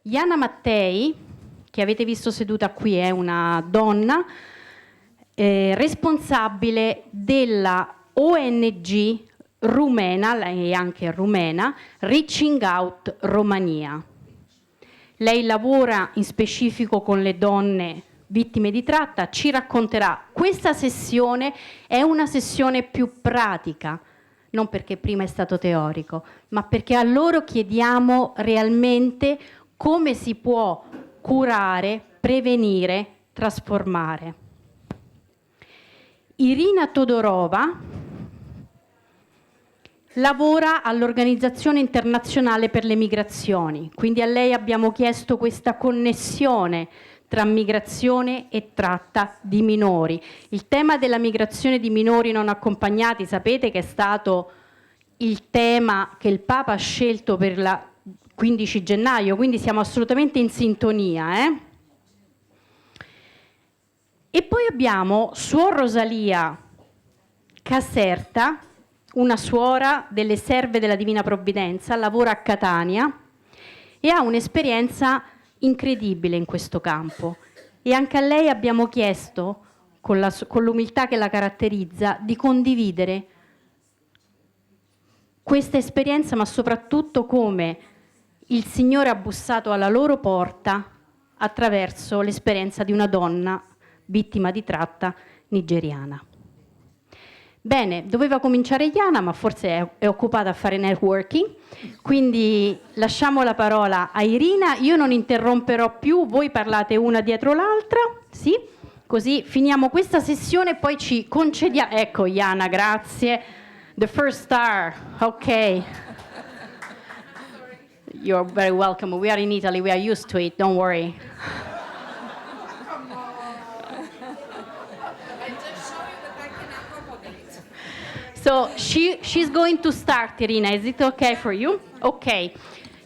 Iana Matei, che avete visto seduta qui, è una donna responsabile della ONG rumena, lei è anche rumena, Reaching Out Romania. Lei lavora in specifico con le donne vittime di tratta, ci racconterà. Questa sessione è una sessione più pratica, non perché prima è stato teorico, ma perché a loro chiediamo realmente come si può curare, prevenire, trasformare. Irina Todorova lavora all'Organizzazione internazionale per le migrazioni, quindi a lei abbiamo chiesto questa connessione tra migrazione e tratta di minori. Il tema della migrazione di minori non accompagnati, sapete che è stato il tema che il Papa ha scelto per la 15 gennaio, quindi siamo assolutamente in sintonia. E poi abbiamo Suor Rosalia Caserta, una suora delle Serve della Divina Provvidenza, lavora a Catania e ha un'esperienza incredibile in questo campo. E anche a lei abbiamo chiesto, con l'umiltà che la caratterizza, di condividere questa esperienza, ma soprattutto come il Signore ha bussato alla loro porta attraverso l'esperienza di una donna vittima di tratta nigeriana. Bene, doveva cominciare Iana, ma forse è occupata a fare networking, quindi lasciamo la parola a Irina. Io non interromperò più, voi parlate una dietro l'altra, sì? Così finiamo questa sessione e poi ci concediamo. Ecco Iana, grazie. The first star, ok. You're very welcome. We are in Italy, we are used to it, don't worry. So she's going to start, Irina. Is it okay for you? Ok.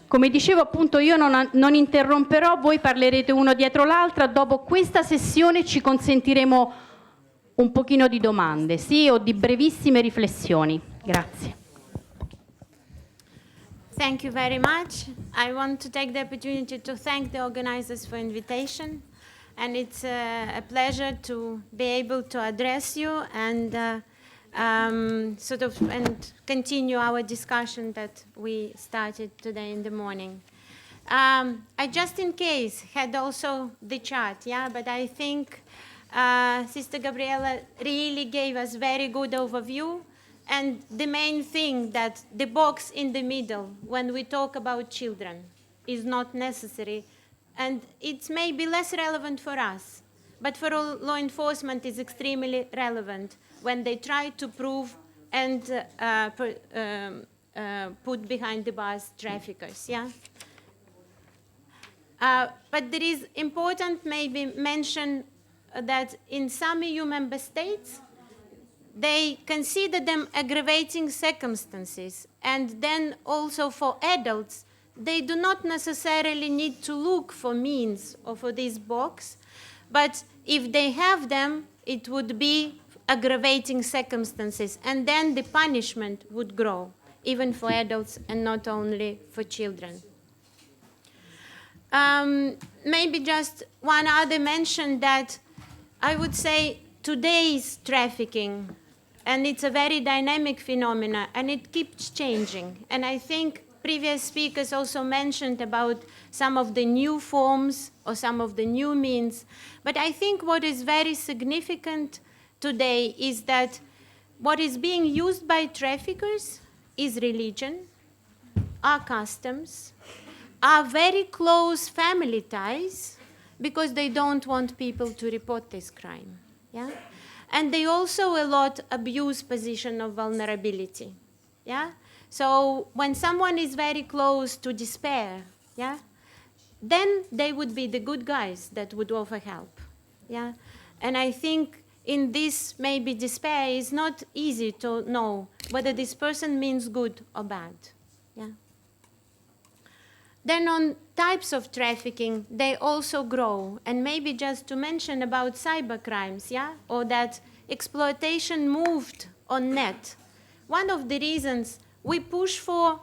Come dicevo appunto io non interromperò, voi parlerete uno dietro l'altra. Dopo questa sessione ci consentiremo un pochino di domande, sì, o di brevissime riflessioni. Grazie. Thank you very much. I want to take the opportunity to thank the organizers for invitation. And it's a pleasure to be able to address you and and continue our discussion that we started today in the morning. I just in case had also the chart, yeah, but I think Sister Gabriela really gave us very good overview, and the main thing that the box in the middle when we talk about children is not necessary, and it's maybe less relevant for us, but for law enforcement is extremely relevant when they try to prove and put behind the bars traffickers, yeah? But there is important maybe mention that in some EU member states, they consider them aggravating circumstances, and then also for adults, they do not necessarily need to look for means or for this box, but if they have them, it would be aggravating circumstances, and then the punishment would grow, even for adults and not only for children. Maybe just one other mention that I would say today's trafficking, and it's a very dynamic phenomenon, and it keeps changing. And I think previous speakers also mentioned about some of the new forms or some of the new means. But I think what is very significant today is that what is being used by traffickers is religion, our customs, our very close family ties, because they don't want people to report this crime. Yeah? And they also a lot abuse position of vulnerability. Yeah? So when someone is very close to despair, yeah, then they would be the good guys that would offer help. Yeah? And I think in this maybe despair, it's not easy to know whether this person means good or bad. Yeah? Then on types of trafficking, they also grow. And maybe just to mention about cyber crimes, yeah, or that exploitation moved on net. One of the reasons we push for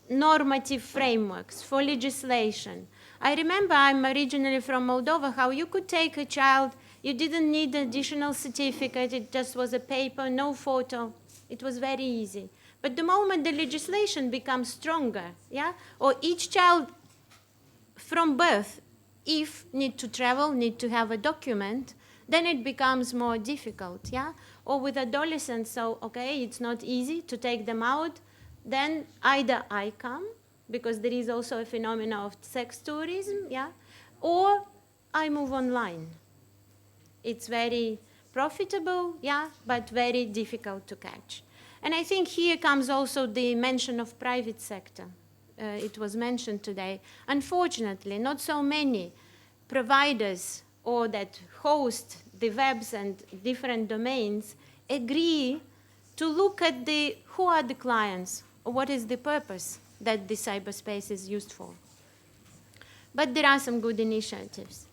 normative frameworks for legislation. I remember, I'm originally from Moldova, how you could take a child, you didn't need additional certificate, it just was a paper, no photo. It was very easy. But the moment the legislation becomes stronger, yeah, or each child from birth, if need to travel, need to have a document, then it becomes more difficult, yeah? Or with adolescents, so, okay, it's not easy to take them out, then either I come, because there is also a phenomenon of sex tourism, yeah? Or I move online. It's very profitable, yeah, but very difficult to catch. And I think here comes also the mention of private sector. It was mentioned today. Unfortunately, not so many providers or that host the webs and different domains agree to look at who are the clients, or what is the purpose that the cyberspace is used for. But there are some good initiatives.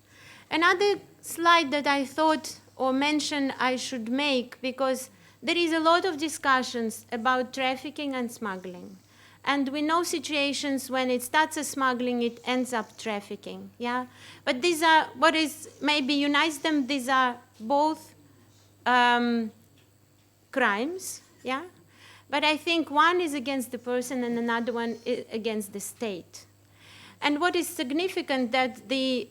Another slide that I thought or mention I should make, because there is a lot of discussions about trafficking and smuggling. And we know situations when it starts as smuggling, it ends up trafficking, yeah? But these are, what is maybe unites them, these are both crimes, yeah? But I think one is against the person and another one is against the state. And what is significant that the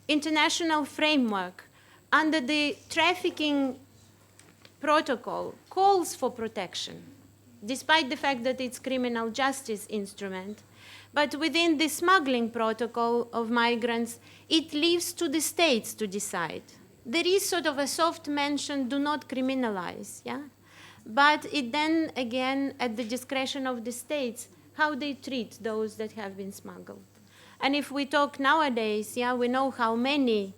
international framework under the trafficking protocol calls for protection, despite the fact that it's criminal justice instrument. But within the smuggling protocol of migrants, it leaves to the states to decide. There is sort of a soft mention, do not criminalize, yeah? But it then, again, at the discretion of the states, how they treat those that have been smuggled. And if we talk nowadays, yeah, we know how many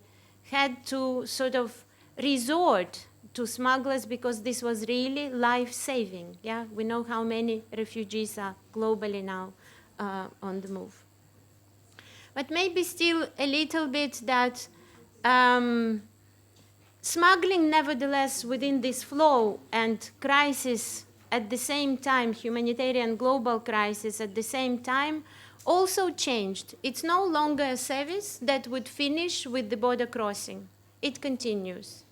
had to sort of resort to smugglers because this was really life-saving. Yeah, we know how many refugees are globally now on the move. But maybe still a little bit that smuggling, nevertheless, within this flow and crisis at the same time, humanitarian global crisis at the same time, also changed. It's no longer a service that would finish with the border crossing. It continues.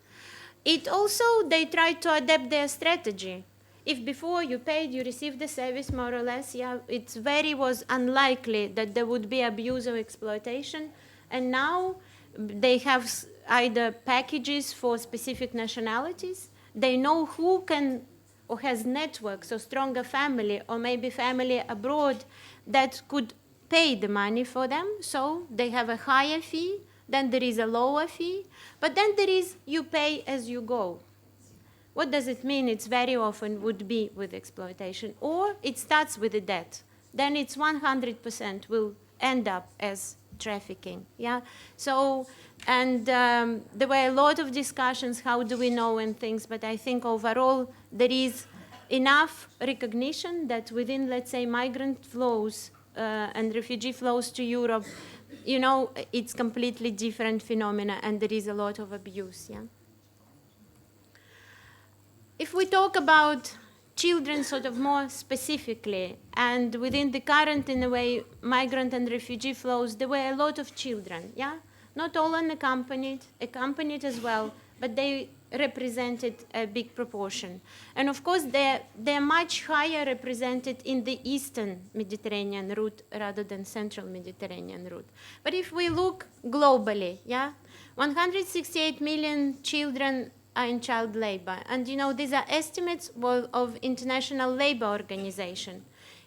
It also, they tried to adapt their strategy. If before you paid, you received the service more or less, yeah, it was unlikely that there would be abuse or exploitation. And now they have either packages for specific nationalities. They know who can or has networks or stronger family or maybe family abroad that could pay the money for them. So they have a higher fee. Then there is a lower fee, but then there is you pay as you go. What does it mean? It's very often would be with exploitation, or it starts with a debt. Then it's 100% will end up as trafficking, yeah? So, and there were a lot of discussions, how do we know and things, but I think overall there is enough recognition that within, let's say, migrant flows and refugee flows to Europe, you know, it's completely different phenomena and there is a lot of abuse, yeah? If we talk about children sort of more specifically, and within the current, in a way, migrant and refugee flows, there were a lot of children, yeah? Not all unaccompanied, accompanied as well, but they represented a big proportion. And of course, they're much higher represented in the Eastern Mediterranean route rather than Central Mediterranean route. But if we look globally, yeah, 168 million children are in child labor. And you know, these are estimates of International Labor Organization.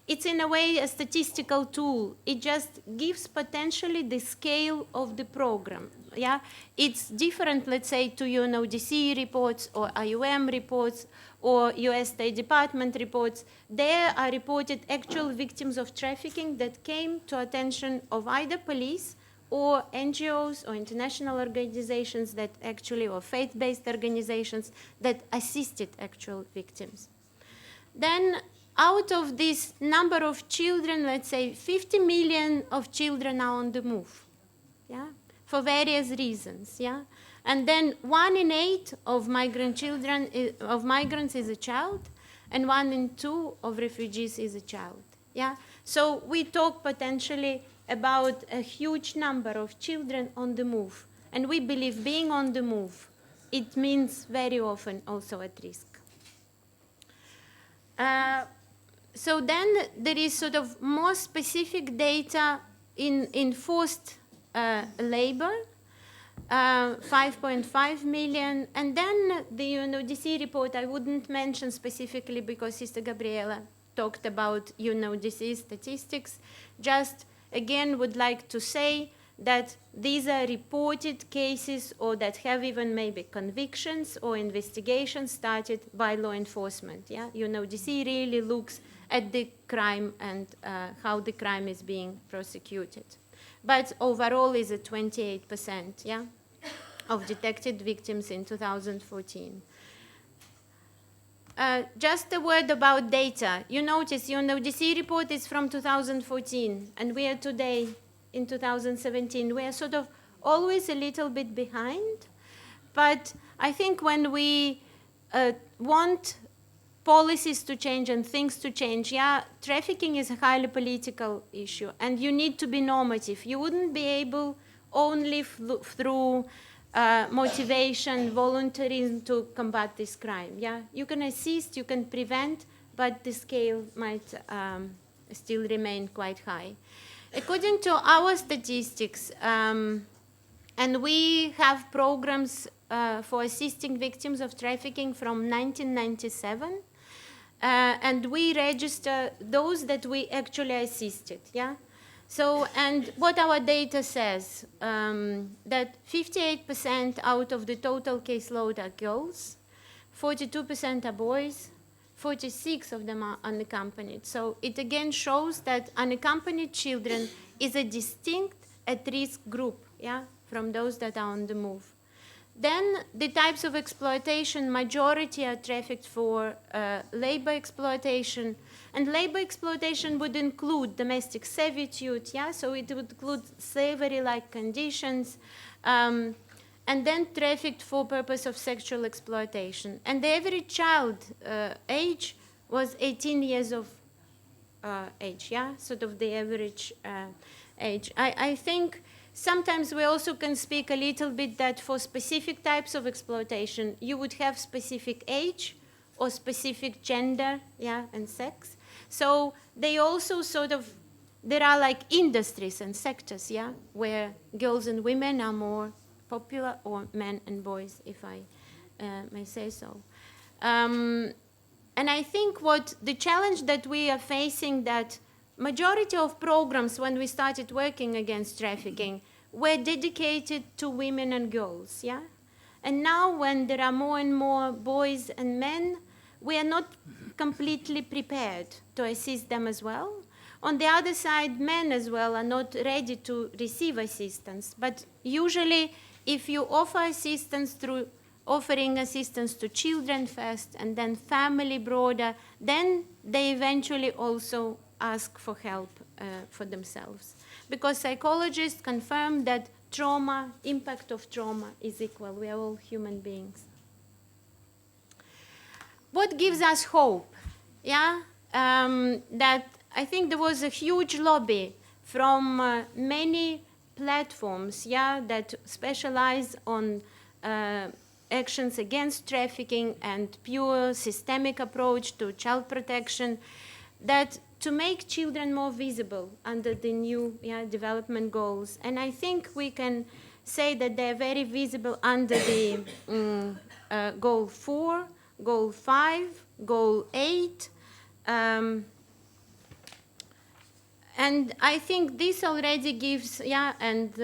It's in a way a statistical tool. It just gives potentially the scale of the program. Yeah, it's different, let's say, to UNODC reports or IOM reports or US State Department reports. There are reported actual victims of trafficking that came to attention of either police or NGOs or international organizations that actually, or faith-based organizations that assisted actual victims. Then out of this number of children, let's say 50 million of children are on the move, yeah, for various reasons, yeah. And then 1 in 8 of migrants is a child, and 1 in 2 of refugees is a child, Yeah, so we talk potentially about a huge number of children on the move, and we believe being on the move, it means very often also at risk. So then there is sort of more specific data in forced labor, 5.5 million, and then the UNODC report I wouldn't mention specifically because Sister Gabriela talked about UNODC statistics. Just again would like to say that these are reported cases or that have even maybe convictions or investigations started by law enforcement. Yeah, UNODC really looks at the crime and how the crime is being prosecuted. But overall is at 28%, yeah, of detected victims in 2014. Just a word about data. You notice UNODC report is from 2014, and we are today in 2017. We are sort of always a little bit behind, but I think when we want policies to change and things to change, yeah, trafficking is a highly political issue, and you need to be normative. You wouldn't be able only through motivation, volunteerism to combat this crime. Yeah, you can assist, you can prevent, but the scale might still remain quite high. According to our statistics, and we have programs for assisting victims of trafficking from 1997, and we register those that we actually assisted. Yeah. So, and what our data says, that 58% out of the total caseload are girls, 42% are boys, 46 of them are unaccompanied. So it again shows that unaccompanied children is a distinct at-risk group, yeah, from those that are on the move. Then the types of exploitation, majority are trafficked for labor exploitation, and labor exploitation would include domestic servitude, yeah, so it would include slavery-like conditions, and then trafficked for purpose of sexual exploitation. And the average child age was 18 years of age, yeah, sort of the average age. I think sometimes we also can speak a little bit that for specific types of exploitation, you would have specific age or specific gender, yeah, and sex. So they also sort of, there are like industries and sectors, yeah, where girls and women are more popular, or men and boys, if I may say so. And I think what the challenge that we are facing, that majority of programs when we started working against trafficking were dedicated to women and girls, yeah? And now when there are more and more boys and men, we are not completely prepared to assist them as well. On the other side, men as well are not ready to receive assistance. But usually, if you offer assistance through offering assistance to children first and then family broader, then they eventually also ask for help for themselves. Because psychologists confirm that trauma, impact of trauma is equal. We are all human beings. What gives us hope? Yeah, that I think there was a huge lobby from many platforms, yeah, that specialize on actions against trafficking and pure systemic approach to child protection, that to make children more visible under the new, yeah, development goals. And I think we can say that they're very visible under the goal 4, goal 5, goal 8. And I think this already gives, yeah, and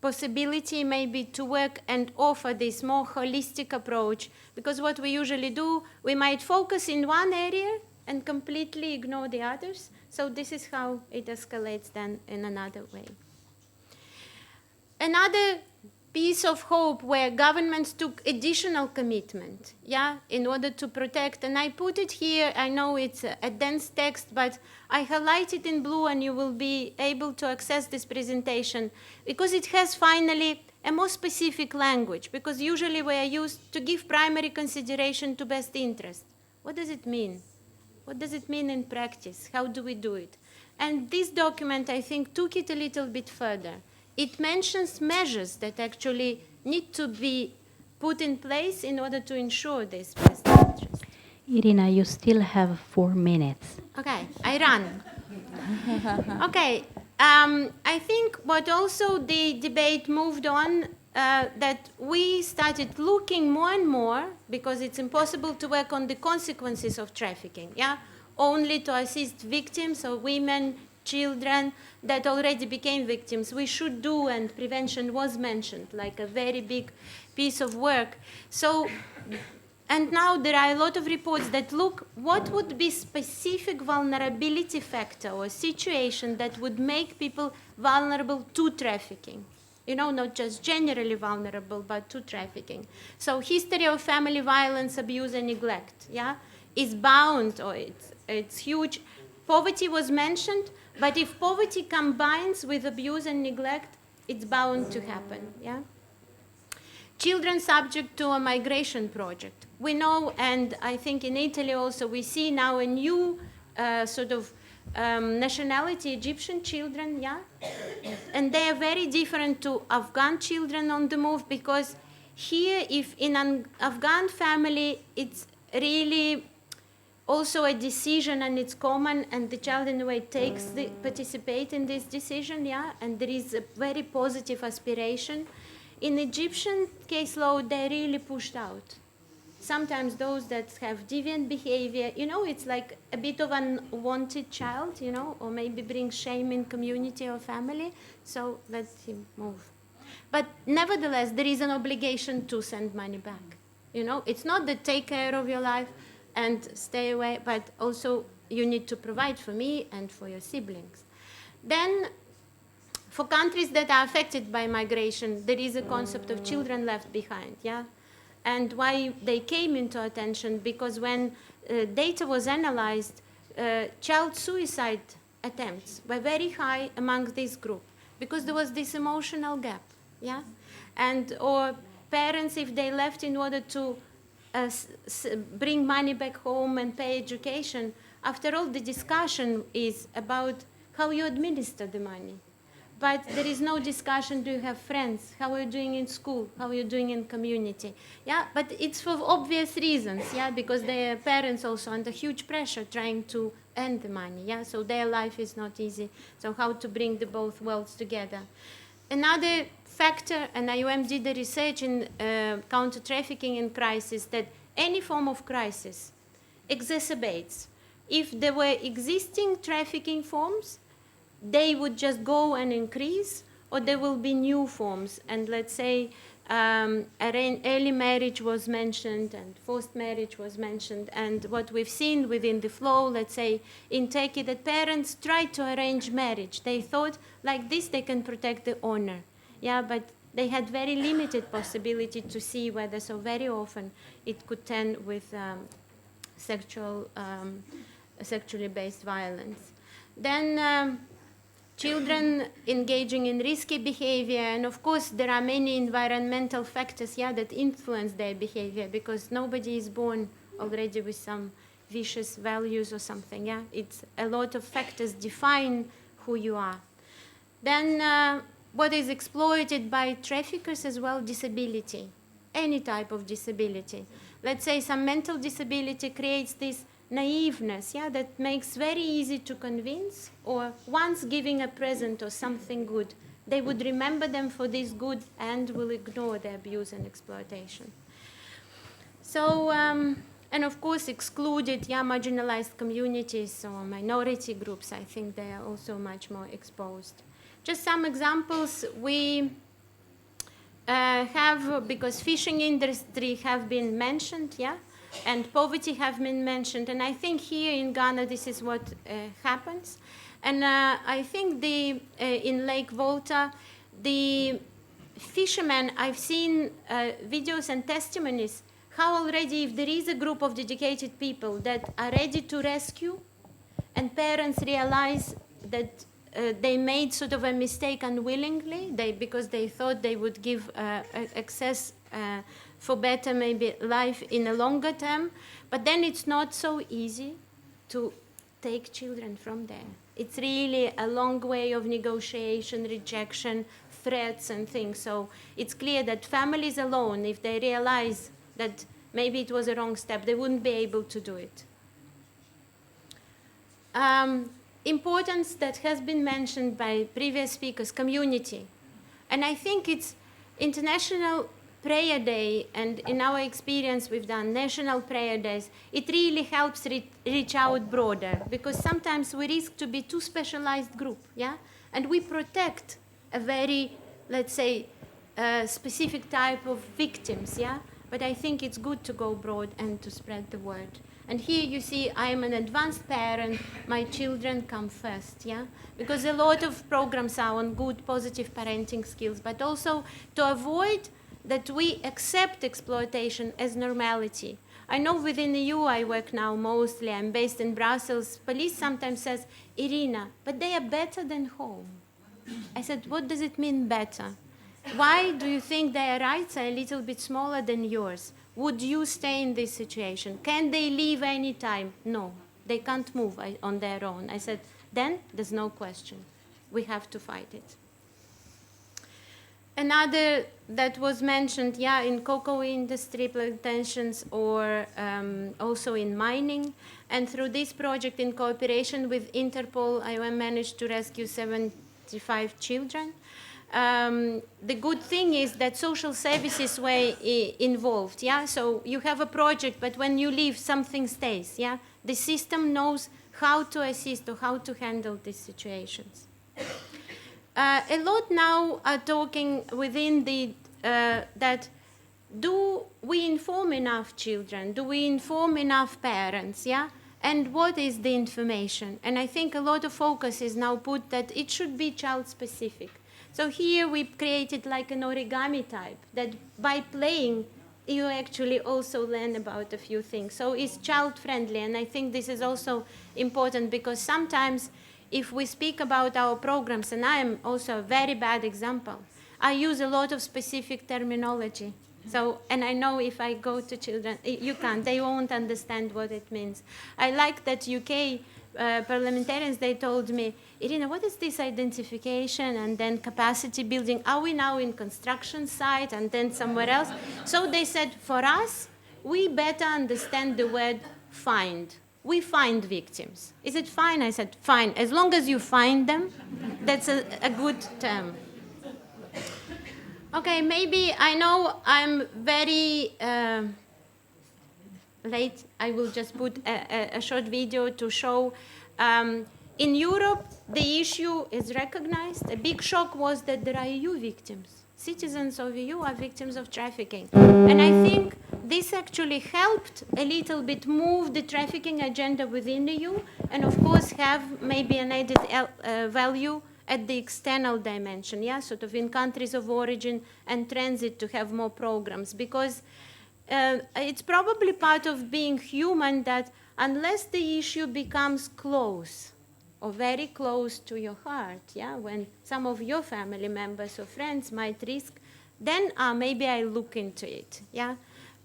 possibility maybe to work and offer this more holistic approach, because what we usually do, we might focus in one area and completely ignore the others. So this is how it escalates then in another way. Another piece of hope where governments took additional commitment, yeah, in order to protect, and I put it here, I know it's a dense text, but I highlight it in blue and you will be able to access this presentation because it has finally a more specific language, because usually we are used to give primary consideration to best interest. What does it mean? What does it mean in practice? How do we do it? And this document, I think, took it a little bit further. It mentions measures that actually need to be put in place in order to ensure this best interest. Irina, you still have 4 minutes. Okay, I run. Okay, I think what also the debate moved on, that we started looking more and more, because it's impossible to work on the consequences of trafficking, yeah? Only to assist victims or women, children that already became victims. We should do, and prevention was mentioned, like a very big piece of work. So, and now there are a lot of reports that look, what would be specific vulnerability factor or situation that would make people vulnerable to trafficking? You know, not just generally vulnerable, but to trafficking. So history of family violence, abuse, and neglect, yeah, is bound, or it's huge. Poverty was mentioned, but if poverty combines with abuse and neglect, it's bound to happen, yeah? Children subject to a migration project. We know, and I think in Italy also, we see now a new nationality, Egyptian children, yeah? And they are very different to Afghan children on the move, because here, if in an Afghan family, it's really also a decision, and it's common, and the child in a way participate in this decision, yeah? And there is a very positive aspiration. In Egyptian case law, they're really pushed out. Sometimes those that have deviant behavior, you know, it's like a bit of an unwanted child, you know, or maybe bring shame in community or family, so let him move. But nevertheless, there is an obligation to send money back. You know, it's not that take care of your life and stay away, but also you need to provide for me and for your siblings. Then, for countries that are affected by migration, there is a concept of children left behind, yeah? And why they came into attention, because when data was analyzed, child suicide attempts were very high among this group, because there was this emotional gap, yeah? And, or parents, if they left in order to bring money back home and pay education, after all, the discussion is about how you administer the money. But there is no discussion, do you have friends? How are you doing in school? How are you doing in community? Yeah, but it's for obvious reasons, yeah, because their parents also under huge pressure trying to earn the money, yeah, so their life is not easy. So how to bring the both worlds together. Another factor, and IOM did the research in counter-trafficking in crisis, that any form of crisis exacerbates. If there were existing trafficking forms, they would just go and increase, or there will be new forms. And let's say early marriage was mentioned, and forced marriage was mentioned, and what we've seen within the flow, let's say in Turkey, that parents tried to arrange marriage. They thought like this they can protect the honor, yeah, but they had very limited possibility to see whether, so very often it could turn with sexually based violence. Then children engaging in risky behavior, and of course there are many environmental factors, yeah, that influence their behavior, because nobody is born already with some vicious values or something, yeah. It's a lot of factors define who you are. Then what is exploited by traffickers as well, disability, any type of disability. Let's say some mental disability creates this naiveness, yeah, that makes very easy to convince, or once giving a present or something good, they would remember them for this good and will ignore the abuse and exploitation. So, and of course excluded, yeah, marginalized communities or minority groups, I think they are also much more exposed. Just some examples we have, because fishing industry have been mentioned, yeah, and poverty have been mentioned, and I think here in Ghana this is what happens. And I think in Lake Volta, the fishermen, I've seen videos and testimonies, how already if there is a group of dedicated people that are ready to rescue, and parents realize that they made sort of a mistake unwillingly, because they thought they would give access for better maybe life in a longer term, but then it's not so easy. to take children from there. It's really a long way of negotiation, rejection, threats and things. So it's clear that families alone, if they realize that maybe it was a wrong step, they wouldn't be able to do it. Importance that has been mentioned by previous speakers, community. And I think it's International Prayer Day, and in our experience we've done National Prayer Days. It really helps reach out broader, because sometimes we risk to be too specialized group, yeah? And we protect a very, let's say, specific type of victims, yeah? But I think it's good to go broad and to spread the word. And here you see I'm an advanced parent, my children come first, yeah? Because a lot of programs are on good, positive parenting skills, but also to avoid that we accept exploitation as normality. I know within the EU I work now mostly, I'm based in Brussels. Police sometimes says, Irina, but they are better than home. I said, what does it mean better? Why do you think their rights are a little bit smaller than yours? Would you stay in this situation? Can they leave any time? No, they can't move on their own. I said, then there's no question. We have to fight it. Another that was mentioned, yeah, in cocoa industry plantations or also in mining. And through this project in cooperation with Interpol, I managed to rescue 75 children. The good thing is that social services were involved, yeah? So you have a project, but when you leave, something stays, yeah? The system knows how to assist or how to handle these situations. A lot now are talking within the, that do we inform enough children? Do we inform enough parents, yeah? And what is the information? And I think a lot of focus is now put that it should be child-specific. So here we created like an origami type, that by playing, you actually also learn about a few things. So it's child-friendly, and I think this is also important, because sometimes if we speak about our programs, and I am also a very bad example, I use a lot of specific terminology. So, and I know if I go to children, you can't, they won't understand what it means. I like that UK parliamentarians, they told me, Irina, what is this identification and then capacity building? Are we now in construction site and then somewhere else? So they said, for us, we better understand the word find. We find victims. Is it fine? I said, fine. As long as you find them, that's a good term. Okay, maybe I know I'm very late. I will just put a short video to show. In Europe, the issue is recognized. A big shock was that there are EU victims. Citizens of EU are victims of trafficking. And I think this actually helped a little bit move the trafficking agenda within the EU, and of course have maybe an added value at the external dimension, yeah, sort of in countries of origin and transit to have more programs, because it's probably part of being human that unless the issue becomes close or very close to your heart, yeah, when some of your family members or friends might risk, then maybe I look into it, yeah.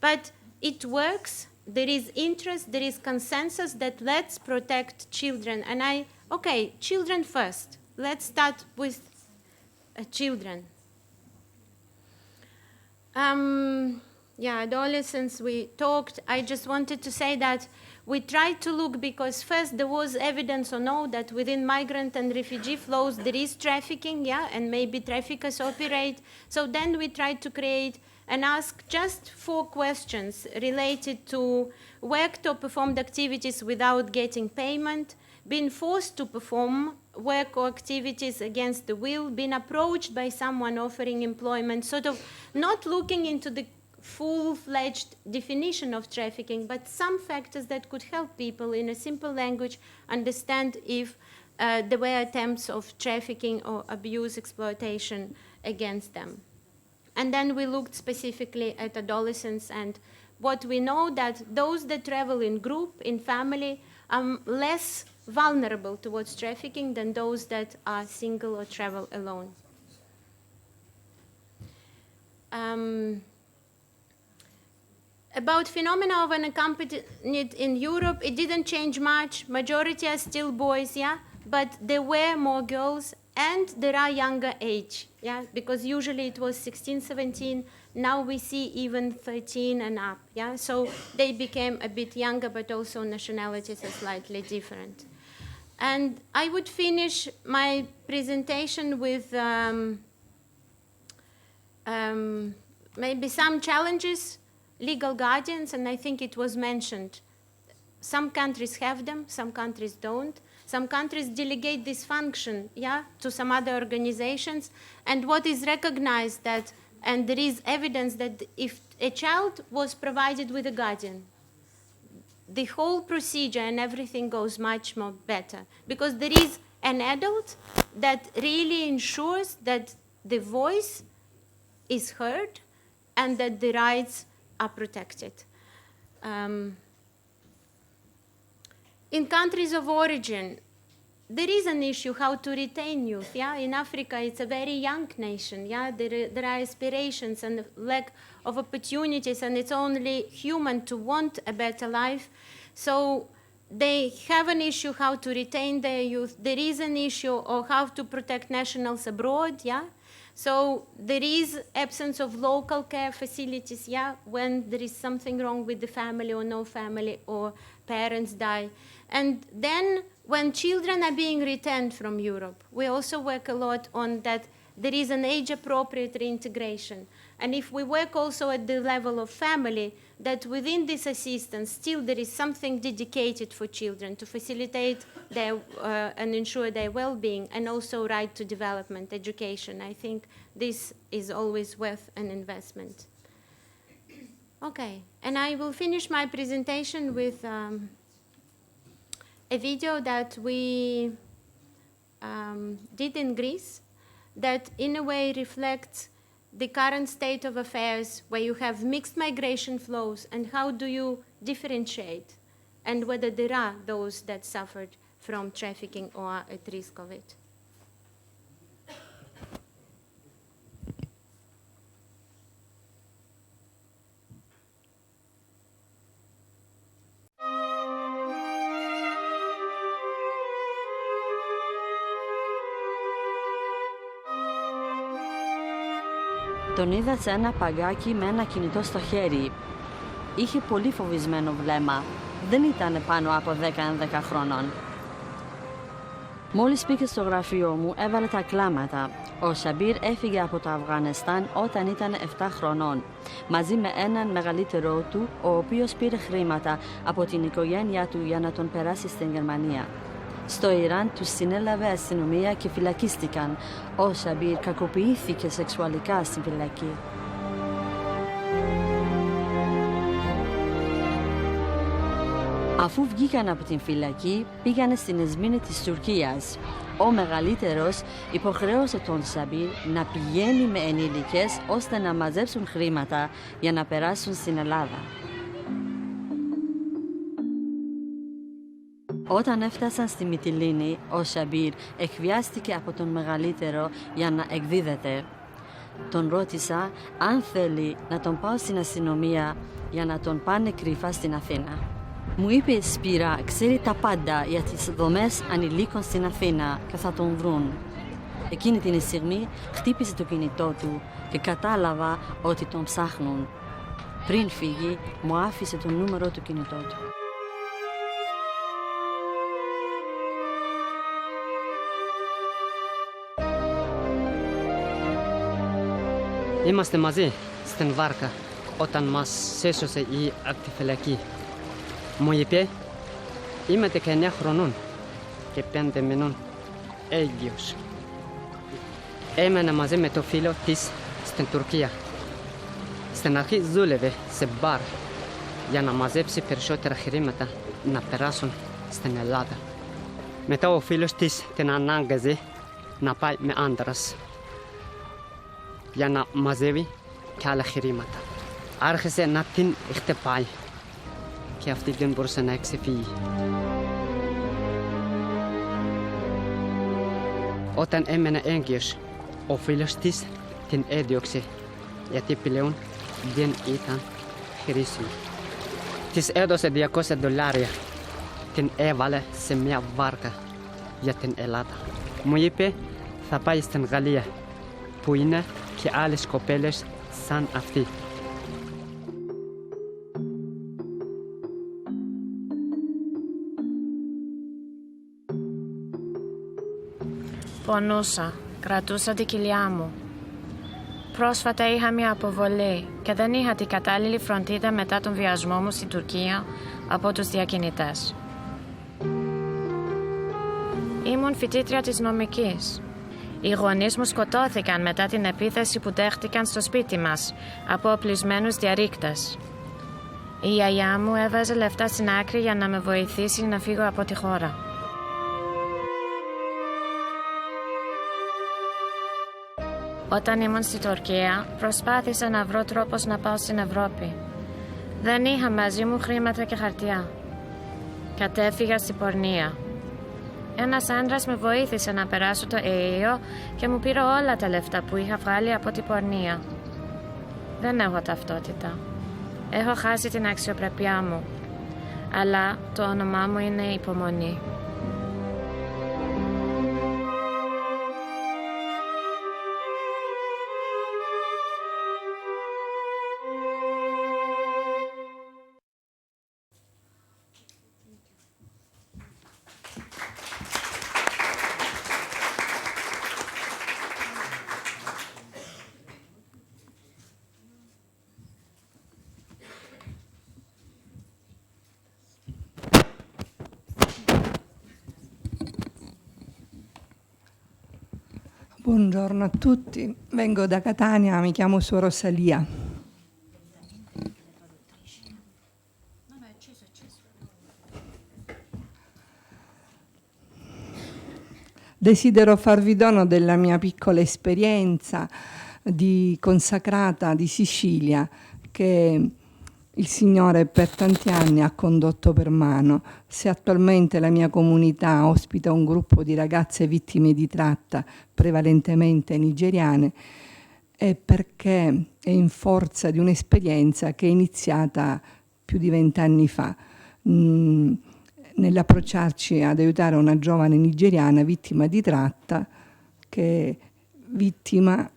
But it works, there is interest, there is consensus that let's protect children. And okay, children first. Let's start with children. Yeah, adolescents, we talked. I just wanted to say that we tried to look, because first there was evidence or no that within migrant and refugee flows there is trafficking, yeah, and maybe traffickers operate. So then we tried to create and ask just 4 questions related to worked or performed activities without getting payment, been forced to perform work or activities against the will, been approached by someone offering employment, sort of not looking into the full-fledged definition of trafficking, but some factors that could help people in a simple language understand if there were attempts of trafficking or abuse, exploitation against them. And then we looked specifically at adolescents, and what we know that those that travel in group, in family, are less vulnerable towards trafficking than those that are single or travel alone. About phenomena of unaccompanied in Europe, it didn't change much. Majority are still boys, yeah, but there were more girls, and there are younger age, yeah, because usually it was 16, 17. Now we see even 13 and up, yeah. So they became a bit younger, but also nationalities are slightly different. And I would finish my presentation with maybe some challenges. Legal guardians, and I think it was mentioned. Some countries have them, some countries don't. Some countries delegate this function, yeah, to some other organizations. And what is recognized that, and there is evidence that if a child was provided with a guardian, the whole procedure and everything goes much more better, because there is an adult that really ensures that the voice is heard and that the rights are protected. In countries of origin, there is an issue how to retain youth. Yeah, in Africa, it's a very young nation. Yeah, there are aspirations and lack of opportunities, and it's only human to want a better life. So they have an issue how to retain their youth. There is an issue of how to protect nationals abroad. Yeah. So there is absence of local care facilities, yeah, when there is something wrong with the family or no family or parents die. And then when children are being returned from Europe, we also work a lot on that there is an age-appropriate reintegration. And if we work also at the level of family, that within this assistance, still there is something dedicated for children to facilitate their, and ensure their well-being, and also right to development, education. I think this is always worth an investment. Okay, and I will finish my presentation with a video that we did in Greece that in a way reflects the current state of affairs where you have mixed migration flows, and how do you differentiate, and whether there are those that suffered from trafficking or are at risk of it. Τον είδα σε ένα παγκάκι με ένα κινητό στο χέρι. Είχε πολύ φοβισμένο βλέμμα. Δεν ήταν πάνω από 10-11 χρονών. Μόλις πήγε στο γραφείο μου, έβαλε τα κλάματα. Ο Σαμπίρ έφυγε από το Αφγανιστάν όταν ήταν 7 χρονών, μαζί με έναν μεγαλύτερό του, ο οποίος πήρε χρήματα από την οικογένειά του για να τον περάσει στην Γερμανία. Στο Ιράν τους συνέλαβε αστυνομία και φυλακίστηκαν. Ο Σαμπίρ κακοποιήθηκε σεξουαλικά στην φυλακή. Αφού βγήκαν από την φυλακή, πήγανε στην Εσμήνη της Τουρκίας. Ο μεγαλύτερος υποχρέωσε τον Σαμπίρ να πηγαίνει με ενήλικες ώστε να μαζέψουν χρήματα για να περάσουν στην Ελλάδα. Όταν έφτασαν στη Μυτιλήνη, ο Σαμπίρ εκβιάστηκε από τον μεγαλύτερο για να εκδίδεται. Τον ρώτησα αν θέλει να τον πάω στην αστυνομία για να τον πάνε κρυφά στην Αθήνα. Μου είπε η Σπύρα ξέρει τα πάντα για τις δομές ανηλίκων στην Αθήνα και θα τον βρουν. Εκείνη την στιγμή χτύπησε το κινητό του και κατάλαβα ότι τον ψάχνουν. Πριν φύγει, μου άφησε το νούμερο του κινητό του. Είμαστε μαζί στην βάρκα όταν μας έσωσε η από τη φυλακή. Μου είπε, είμαι 19 χρονών και 5 μηνών έγκυος. Έμενα μαζί με το φίλο της στην Τουρκία. Στην αρχή δούλευε σε μπαρ για να μαζέψει περισσότερα χρήματα να περάσουν στην Ελλάδα. Μετά ο φίλος της την ανάγκαζε να πάει με άντρας για να μαζεύει και άλλα χρήματα. Άρχισε να την χτυπάει και αυτή δεν μπορούσε να ξεφύγει. Όταν έμενε έγκυος, ο φίλος της την έδιωξε γιατί πλέον δεν ήταν hirisi. Tis edos e diakose dollaria. Tin e vale se mia varka. Yatin elata. Muipe thapais ten galia. Puina ki alis kopeles san afti. Πονούσα, κρατούσα την κοιλιά μου. Πρόσφατα είχα μια αποβολή και δεν είχα την κατάλληλη φροντίδα μετά τον βιασμό μου στην Τουρκία από τους διακινητές. Ήμουν φοιτήτρια της νομικής. Οι γονείς μου σκοτώθηκαν μετά την επίθεση που δέχτηκαν στο σπίτι μας από οπλισμένους διαρρήκτες. Η γιαγιά μου έβαζε λεφτά στην άκρη για να με βοηθήσει να φύγω από τη χώρα. Όταν ήμουν στη Τουρκία, προσπάθησα να βρω τρόπος να πάω στην Ευρώπη. Δεν είχα μαζί μου χρήματα και χαρτιά. Κατέφυγα στην πορνεία. Ένας άντρας με βοήθησε να περάσω το ΕΕΟ και μου πήρε όλα τα λεφτά που είχα βγάλει από την πορνεία. Δεν έχω ταυτότητα. Έχω χάσει την αξιοπρέπειά μου. Αλλά το όνομά μου είναι υπομονή. Buongiorno a tutti, vengo da Catania, mi chiamo Suor Rosalia. Desidero farvi dono della mia piccola esperienza di consacrata di Sicilia che il Signore per tanti anni ha condotto per mano. Se attualmente la mia comunità ospita un gruppo di ragazze vittime di tratta, prevalentemente nigeriane, è perché è in forza di un'esperienza che è iniziata più di 20 anni fa, nell'approcciarci ad aiutare una giovane nigeriana vittima di tratta che vittima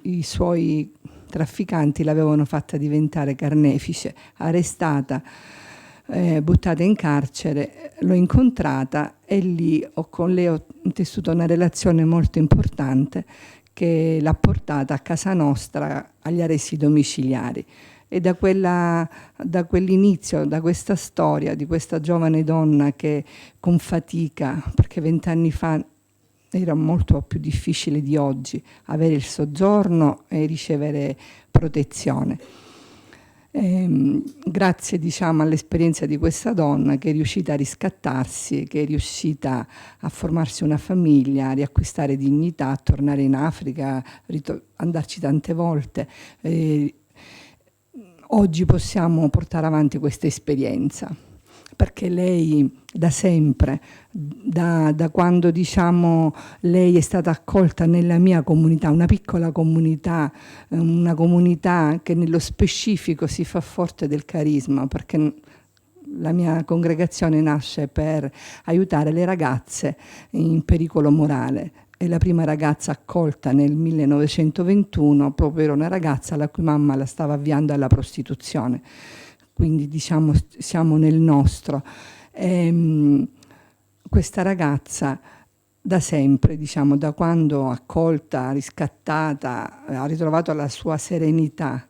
i suoi trafficanti l'avevano fatta diventare carnefice, arrestata, buttata in carcere. L'ho incontrata e lì con lei ho tessuto una relazione molto importante che l'ha portata a casa nostra agli arresti domiciliari. E da quell'inizio, da questa storia di questa giovane donna che con fatica, perché 20 anni fa era molto più difficile di oggi avere il soggiorno e ricevere protezione. Grazie all'esperienza di questa donna che è riuscita a riscattarsi, che è riuscita a formarsi una famiglia, a riacquistare dignità, a tornare in Africa, andarci tante volte. Oggi possiamo portare avanti questa esperienza perché lei da sempre, da quando lei è stata accolta nella mia comunità, una piccola comunità, una comunità che nello specifico si fa forte del carisma, perché la mia congregazione nasce per aiutare le ragazze in pericolo morale. E la prima ragazza accolta nel 1921 proprio era una ragazza la cui mamma la stava avviando alla prostituzione. Quindi siamo nel nostro. Questa ragazza da sempre, da quando accolta, riscattata, ha ritrovato la sua serenità,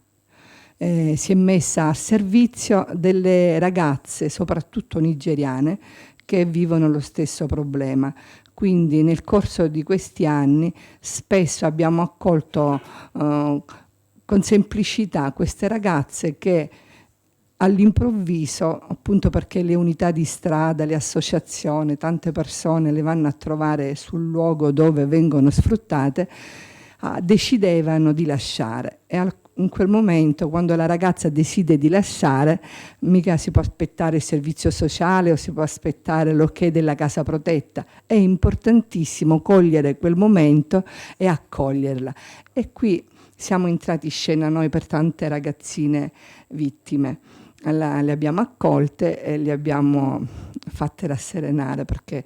si è messa a servizio delle ragazze, soprattutto nigeriane, che vivono lo stesso problema. Quindi nel corso di questi anni spesso abbiamo accolto con semplicità queste ragazze che all'improvviso, appunto perché le unità di strada, le associazioni, tante persone le vanno a trovare sul luogo dove vengono sfruttate, decidevano di lasciare. E in quel momento, quando la ragazza decide di lasciare, mica si può aspettare il servizio sociale o si può aspettare l'ok della casa protetta. È importantissimo cogliere quel momento e accoglierla. E qui siamo entrati in scena noi per tante ragazzine vittime. Le abbiamo accolte e le abbiamo fatte rasserenare, perché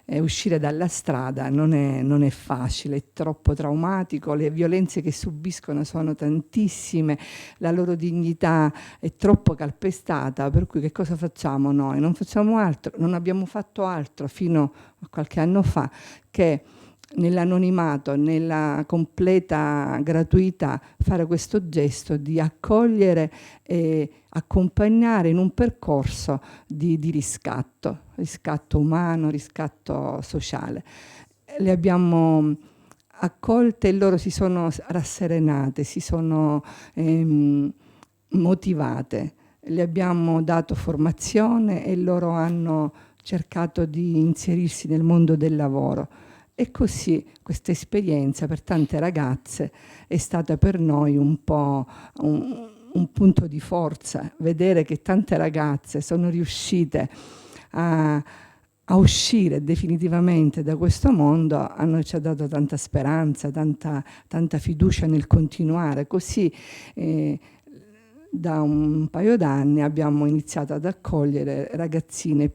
uscire dalla strada non è facile, è troppo traumatico, le violenze che subiscono sono tantissime, la loro dignità è troppo calpestata, per cui che cosa facciamo noi? Non facciamo altro, non abbiamo fatto altro fino a qualche anno fa che nell'anonimato, nella completa gratuità, fare questo gesto di accogliere e accompagnare in un percorso di riscatto umano, riscatto sociale. Le abbiamo accolte e loro si sono rasserenate, si sono motivate, le abbiamo dato formazione e loro hanno cercato di inserirsi nel mondo del lavoro. E così questa esperienza per tante ragazze è stata per noi un po' un punto di forza, vedere che tante ragazze sono riuscite a uscire definitivamente da questo mondo, ci ha dato tanta speranza, tanta fiducia nel continuare. Così da un paio d'anni abbiamo iniziato ad accogliere ragazzine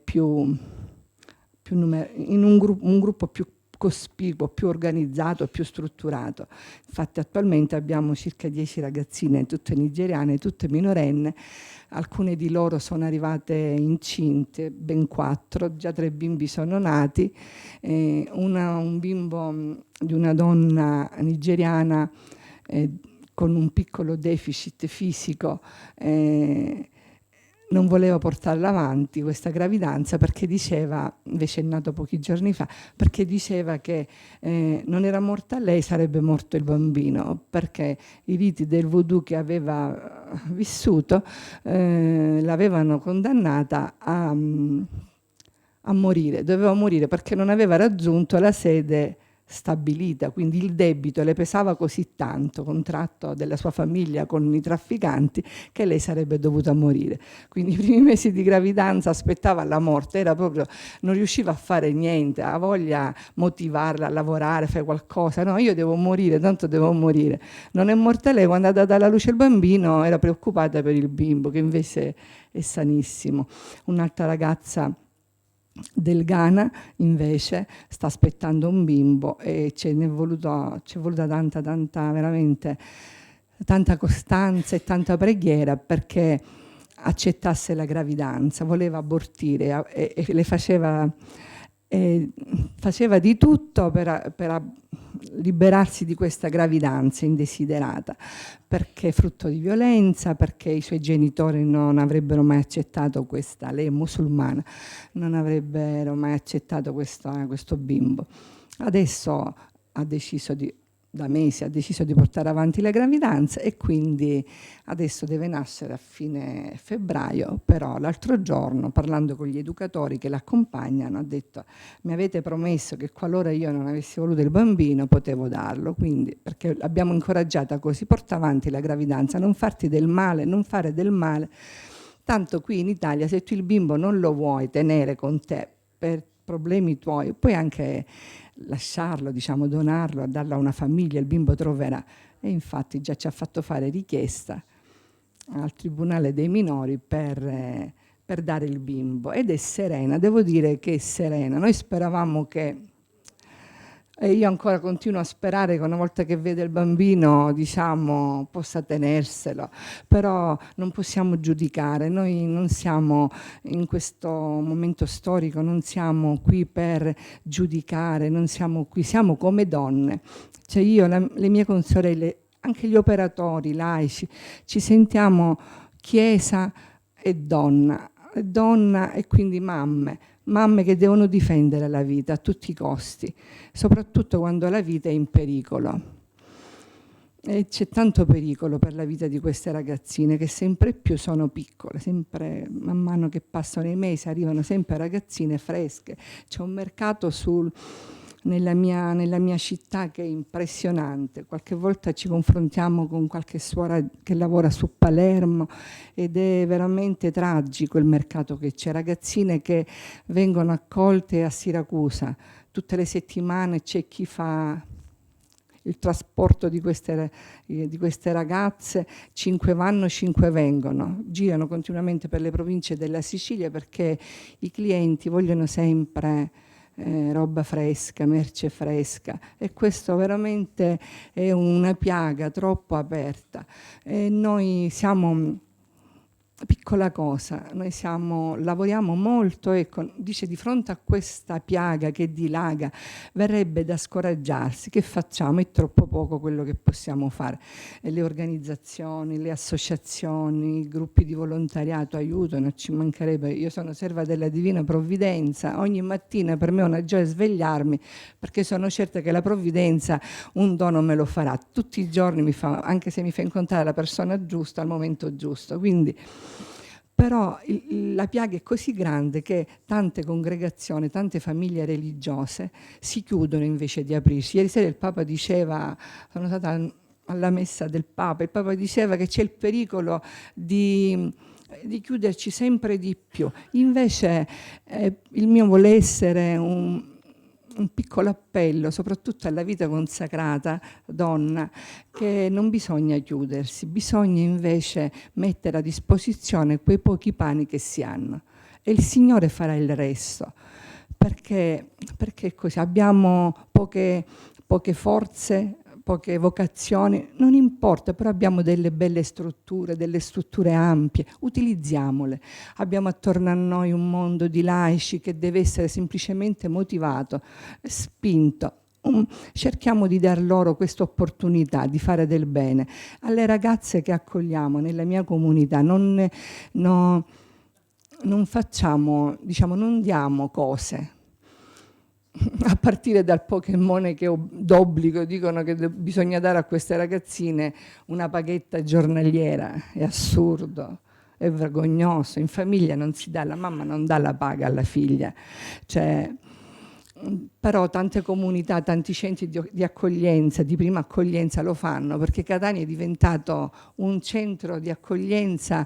in un gruppo più cospicuo, più organizzato, più strutturato. Infatti attualmente abbiamo circa 10 ragazzine, tutte nigeriane, tutte minorenni. Alcune di loro sono arrivate incinte, ben 4, già 3 bimbi sono nati, un bimbo di una donna nigeriana con un piccolo deficit fisico, non voleva portarla avanti questa gravidanza perché diceva, invece è nato pochi giorni fa, perché diceva che non era morta lei, sarebbe morto il bambino, perché i riti del voodoo che aveva vissuto l'avevano condannata a morire, doveva morire perché non aveva raggiunto la sede stabilita, quindi il debito le pesava così tanto, contratto della sua famiglia con i trafficanti, che lei sarebbe dovuta morire. Quindi i primi mesi di gravidanza aspettava la morte, era proprio, non riusciva a fare niente, ha voglia motivarla a lavorare, fare qualcosa, no, io devo morire, tanto devo morire. Non è morta lei, quando ha dato alla luce il bambino era preoccupata per il bimbo, che invece è sanissimo. Un'altra ragazza del Ghana invece sta aspettando un bimbo e ci è voluta tanta veramente tanta costanza e tanta preghiera perché accettasse la gravidanza, voleva abortire e le faceva di tutto per liberarsi di questa gravidanza indesiderata, perché frutto di violenza, perché i suoi genitori non avrebbero mai accettato questa, lei è musulmana, non avrebbero mai accettato questo bimbo. Adesso da mesi ha deciso di portare avanti la gravidanza e quindi adesso deve nascere a fine febbraio, però l'altro giorno parlando con gli educatori che l'accompagnano ha detto: mi avete promesso che qualora io non avessi voluto il bambino potevo darlo, quindi perché l'abbiamo incoraggiata così, porta avanti la gravidanza, non farti del male, non fare del male, tanto qui in Italia se tu il bimbo non lo vuoi tenere con te per problemi tuoi puoi anche lasciarlo, diciamo, donarlo, darlo a una famiglia, il bimbo troverà. E infatti già ci ha fatto fare richiesta al Tribunale dei Minori per dare il bimbo ed è serena, devo dire che è serena. Noi speravamo che, e io ancora continuo a sperare che una volta che vede il bambino, diciamo, possa tenerselo, però non possiamo giudicare, noi non siamo in questo momento storico, non siamo qui per giudicare, non siamo qui, siamo come donne, cioè io, le mie consorelle, anche gli operatori laici, ci sentiamo chiesa e donna e quindi mamme che devono difendere la vita a tutti i costi, soprattutto quando la vita è in pericolo. E c'è tanto pericolo per la vita di queste ragazzine che sempre più sono piccole, sempre man mano che passano i mesi arrivano sempre ragazzine fresche. C'è un mercato nella mia città che è impressionante. Qualche volta ci confrontiamo con qualche suora che lavora su Palermo ed è veramente tragico il mercato che c'è, ragazzine che vengono accolte a Siracusa tutte le settimane, c'è chi fa il trasporto di queste ragazze, 5 vanno, 5 vengono, girano continuamente per le province della Sicilia perché i clienti vogliono sempre roba fresca, merce fresca, e questo veramente è una piaga troppo aperta. E noi siamo piccola cosa, noi lavoriamo molto, ecco, dice di fronte a questa piaga che dilaga verrebbe da scoraggiarsi. Che facciamo? È troppo poco quello che possiamo fare. E le organizzazioni, le associazioni, i gruppi di volontariato aiutano, ci mancherebbe. Io sono serva della Divina Provvidenza, ogni mattina per me è una gioia svegliarmi perché sono certa che la Provvidenza un dono me lo farà tutti i giorni, anche se mi fa incontrare la persona giusta al momento giusto. Quindi però la piaga è così grande che tante congregazioni, tante famiglie religiose si chiudono invece di aprirsi. Ieri sera il Papa diceva, sono stata alla messa del Papa, il Papa diceva che c'è il pericolo di chiuderci sempre di più. Invece il mio vuole essere un piccolo appello, soprattutto alla vita consacrata donna, che non bisogna chiudersi, bisogna invece mettere a disposizione quei pochi pani che si hanno e il Signore farà il resto, perché così abbiamo poche forze, poche vocazioni, non importa, però abbiamo delle belle strutture, delle strutture ampie, utilizziamole. Abbiamo attorno a noi un mondo di laici che deve essere semplicemente motivato, spinto. Cerchiamo di dar loro questa opportunità di fare del bene. Alle ragazze che accogliamo nella mia comunità non facciamo, diciamo, non diamo cose. A partire dal Pokémon che d'obbligo dicono che bisogna dare a queste ragazzine una paghetta giornaliera, è assurdo, è vergognoso. In famiglia non si dà, la mamma non dà la paga alla figlia, cioè, però tante comunità, tanti centri di accoglienza, di prima accoglienza lo fanno, perché Catania è diventato un centro di accoglienza,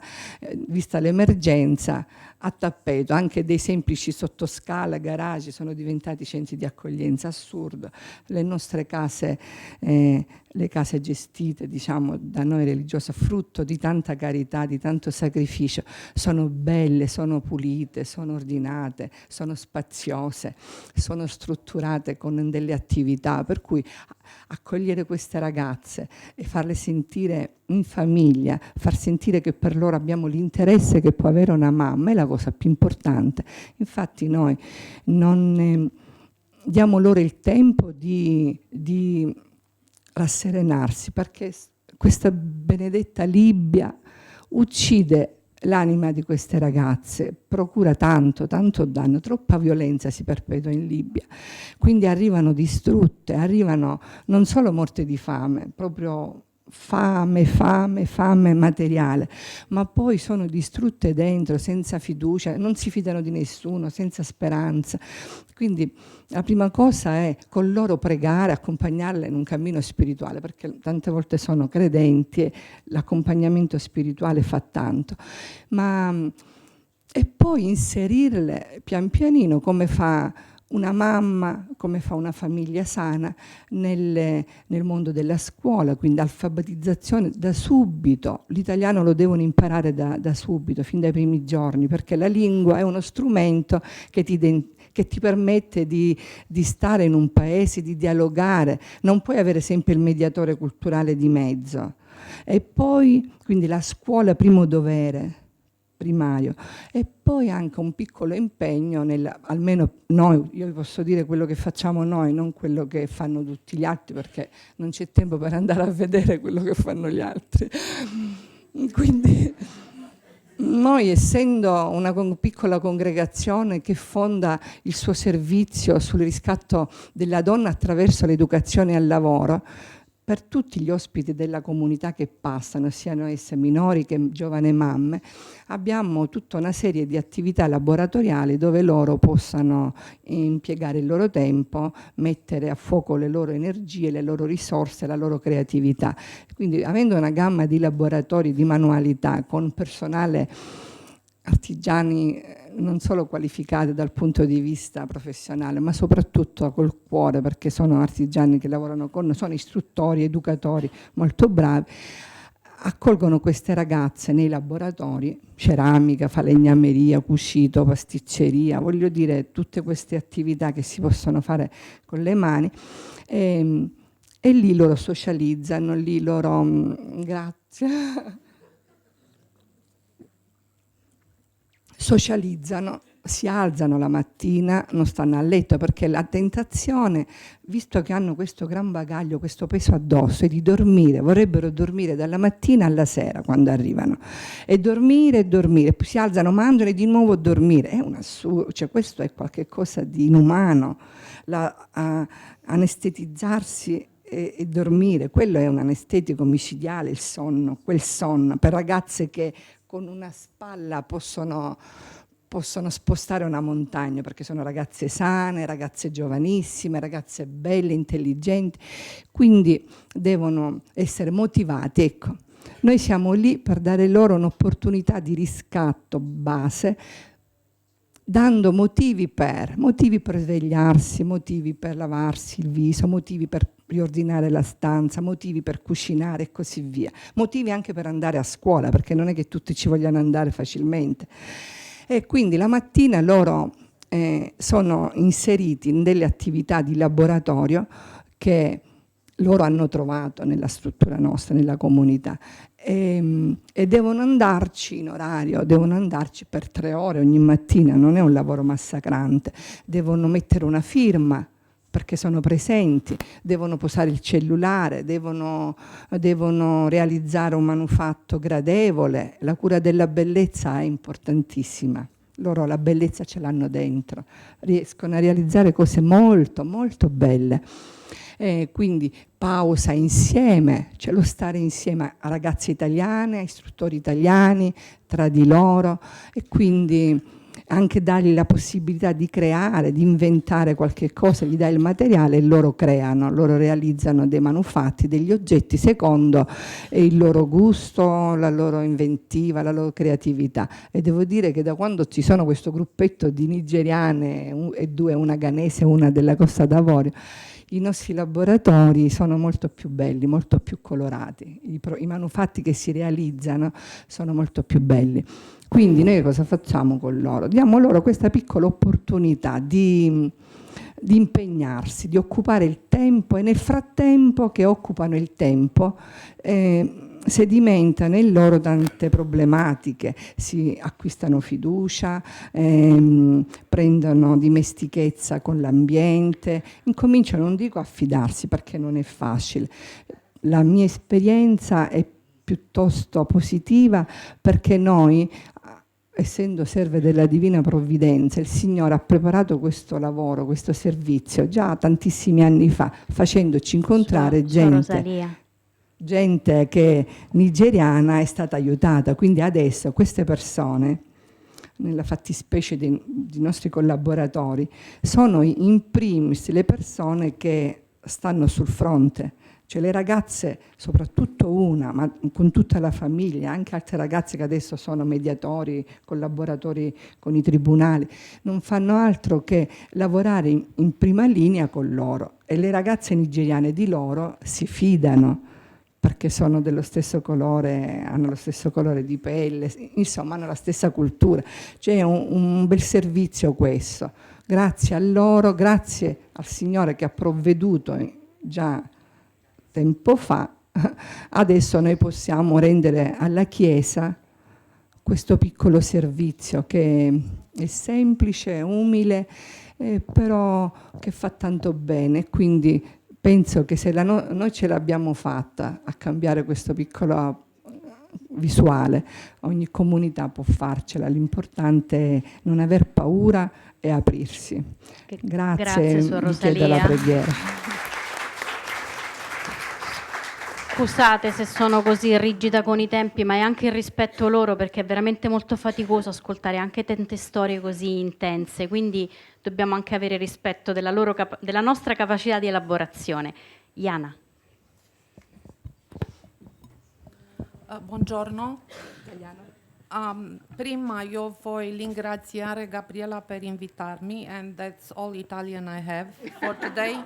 vista l'emergenza, a tappeto. Anche dei semplici sottoscala, garage sono diventati centri di accoglienza, assurdo. Le nostre case, le case gestite, diciamo, da noi religiose, frutto di tanta carità, di tanto sacrificio, sono belle, sono pulite, sono ordinate, sono spaziose, sono strutturate con delle attività, per cui accogliere queste ragazze e farle sentire in famiglia, far sentire che per loro abbiamo l'interesse che può avere una mamma è la cosa più importante. Infatti noi non diamo loro il tempo di rasserenarsi, perché questa benedetta Libia uccide l'anima di queste ragazze, procura tanto danno, troppa violenza si perpetua in Libia, quindi arrivano distrutte, arrivano non solo morte di fame, proprio fame materiale, ma poi sono distrutte dentro, senza fiducia, non si fidano di nessuno, senza speranza. Quindi la prima cosa è con loro pregare, accompagnarle in un cammino spirituale, perché tante volte sono credenti e l'accompagnamento spirituale fa tanto, e poi inserirle pian pianino, come fa una mamma, come fa una famiglia sana, nel mondo della scuola, quindi alfabetizzazione da subito. L'italiano lo devono imparare da subito, fin dai primi giorni, perché la lingua è uno strumento che ti permette di stare in un paese, di dialogare. Non puoi avere sempre il mediatore culturale di mezzo. E poi, quindi la scuola primo dovere, primario, e poi anche un piccolo impegno, almeno noi, io vi posso dire quello che facciamo noi, non quello che fanno tutti gli altri, perché non c'è tempo per andare a vedere quello che fanno gli altri. Quindi noi, essendo una piccola congregazione che fonda il suo servizio sul riscatto della donna attraverso l'educazione al lavoro, per tutti gli ospiti della comunità che passano, siano esse minori che giovani mamme, abbiamo tutta una serie di attività laboratoriali dove loro possano impiegare il loro tempo, mettere a fuoco le loro energie, le loro risorse, la loro creatività. Quindi, avendo una gamma di laboratori, di manualità, con personale, artigiani non solo qualificate dal punto di vista professionale, ma soprattutto col cuore, perché sono artigiani che lavorano con noi, sono istruttori, educatori molto bravi, accolgono queste ragazze nei laboratori, ceramica, falegnameria, cucito, pasticceria, voglio dire tutte queste attività che si possono fare con le mani, e lì loro socializzano, lì loro, grazie, socializzano, si alzano la mattina, non stanno a letto, perché la tentazione, visto che hanno questo gran bagaglio, questo peso addosso, è di dormire, vorrebbero dormire dalla mattina alla sera quando arrivano, e dormire, poi si alzano, mangiano e di nuovo dormire. È un assurdo, cioè questo è qualcosa di inumano, anestetizzarsi e dormire, quello è un anestetico micidiale, il sonno, quel sonno, per ragazze che con una spalla possono spostare una montagna, perché sono ragazze sane, ragazze giovanissime, ragazze belle, intelligenti, quindi devono essere motivati. Ecco, noi siamo lì per dare loro un'opportunità di riscatto base, dando motivi per svegliarsi, motivi per lavarsi il viso, motivi per riordinare la stanza, motivi per cucinare e così via, motivi anche per andare a scuola, perché non è che tutti ci vogliano andare facilmente. E quindi la mattina loro sono inseriti in delle attività di laboratorio che loro hanno trovato nella struttura nostra, nella comunità, e devono andarci in orario, devono andarci per 3 ore ogni mattina, non è un lavoro massacrante, devono mettere una firma perché sono presenti, devono posare il cellulare, devono realizzare un manufatto gradevole. La cura della bellezza è importantissima, loro la bellezza ce l'hanno dentro, riescono a realizzare cose molto molto belle. Quindi pausa insieme, cioè lo stare insieme a ragazze italiane, a istruttori italiani, tra di loro, e quindi anche dargli la possibilità di creare, di inventare qualche cosa, gli dai il materiale e loro creano, loro realizzano dei manufatti, degli oggetti secondo il loro gusto, la loro inventiva, la loro creatività. E devo dire che da quando ci sono questo gruppetto di nigeriane e 2, una ghanese e una della Costa d'Avorio, i nostri laboratori sono molto più belli, molto più colorati, i manufatti che si realizzano sono molto più belli. Quindi noi cosa facciamo con loro? Diamo loro questa piccola opportunità di impegnarsi, di occupare il tempo, e nel frattempo che occupano il tempo sedimentano in loro tante problematiche, si acquistano fiducia, prendono dimestichezza con l'ambiente, incominciano, non dico a fidarsi perché non è facile, la mia esperienza è piuttosto positiva, perché noi, essendo serve della divina provvidenza, il Signore ha preparato questo lavoro, questo servizio già tantissimi anni fa, facendoci incontrare gente che nigeriana è stata aiutata. Quindi adesso queste persone, nella fattispecie dei nostri collaboratori, sono in primis le persone che stanno sul fronte, cioè le ragazze, soprattutto una, ma con tutta la famiglia, anche altre ragazze che adesso sono mediatori, collaboratori con i tribunali, non fanno altro che lavorare in prima linea con loro, e le ragazze nigeriane di loro si fidano, perché sono dello stesso colore, hanno lo stesso colore di pelle, insomma hanno la stessa cultura. Cioè è un bel servizio questo. Grazie a loro, grazie al Signore che ha provveduto già tempo fa, adesso noi possiamo rendere alla Chiesa questo piccolo servizio che è semplice, umile, però che fa tanto bene. Quindi penso che se noi ce l'abbiamo fatta a cambiare questo piccolo visuale, ogni comunità può farcela, l'importante è non aver paura e aprirsi. Grazie Suor vi chiedo la Rosalia. preghiera. Scusate se sono così rigida con i tempi, ma è anche il rispetto loro, perché è veramente molto faticoso ascoltare anche tante storie così intense, quindi dobbiamo anche avere rispetto della nostra capacità di elaborazione. Iana. Buongiorno. Prima io voglio ringraziare Gabriela per invitarmi, and that's all Italian I have for today,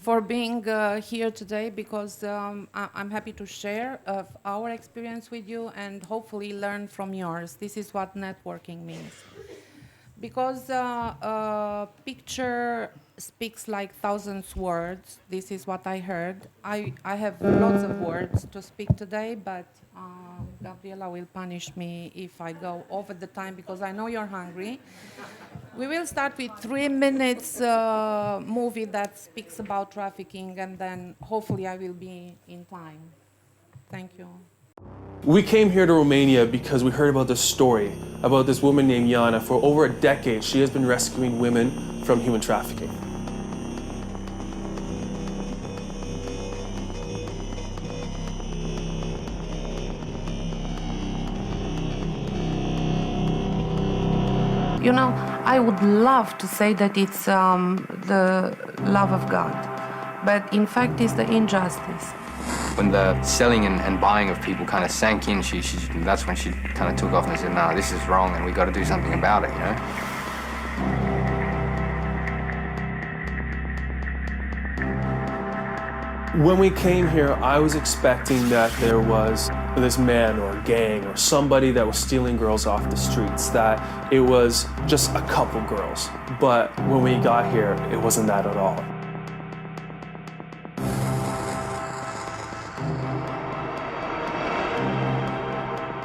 for being here today, because I'm happy to share our experience with you and hopefully learn from yours. This is what networking means. Because a picture speaks like thousands words. This is what I heard. I have lots of words to speak today, but Gabriela will punish me if I go over the time because I know you're hungry. We will start with 3 minutes movie that speaks about trafficking, and then hopefully I will be in time. Thank you. We came here to Romania because we heard about this story about this woman named Iana. For over a decade, she has been rescuing women from human trafficking. You know, I would love to say that it's the love of God, but in fact it's the injustice. When the selling and buying of people kind of sank in, that's when she kind of took off and said, "No, this is wrong, and we got to do something about it," you know. When we came here, I was expecting that there was this man or gang or somebody that was stealing girls off the streets, that it was just a couple girls. But when we got here, it wasn't that at all.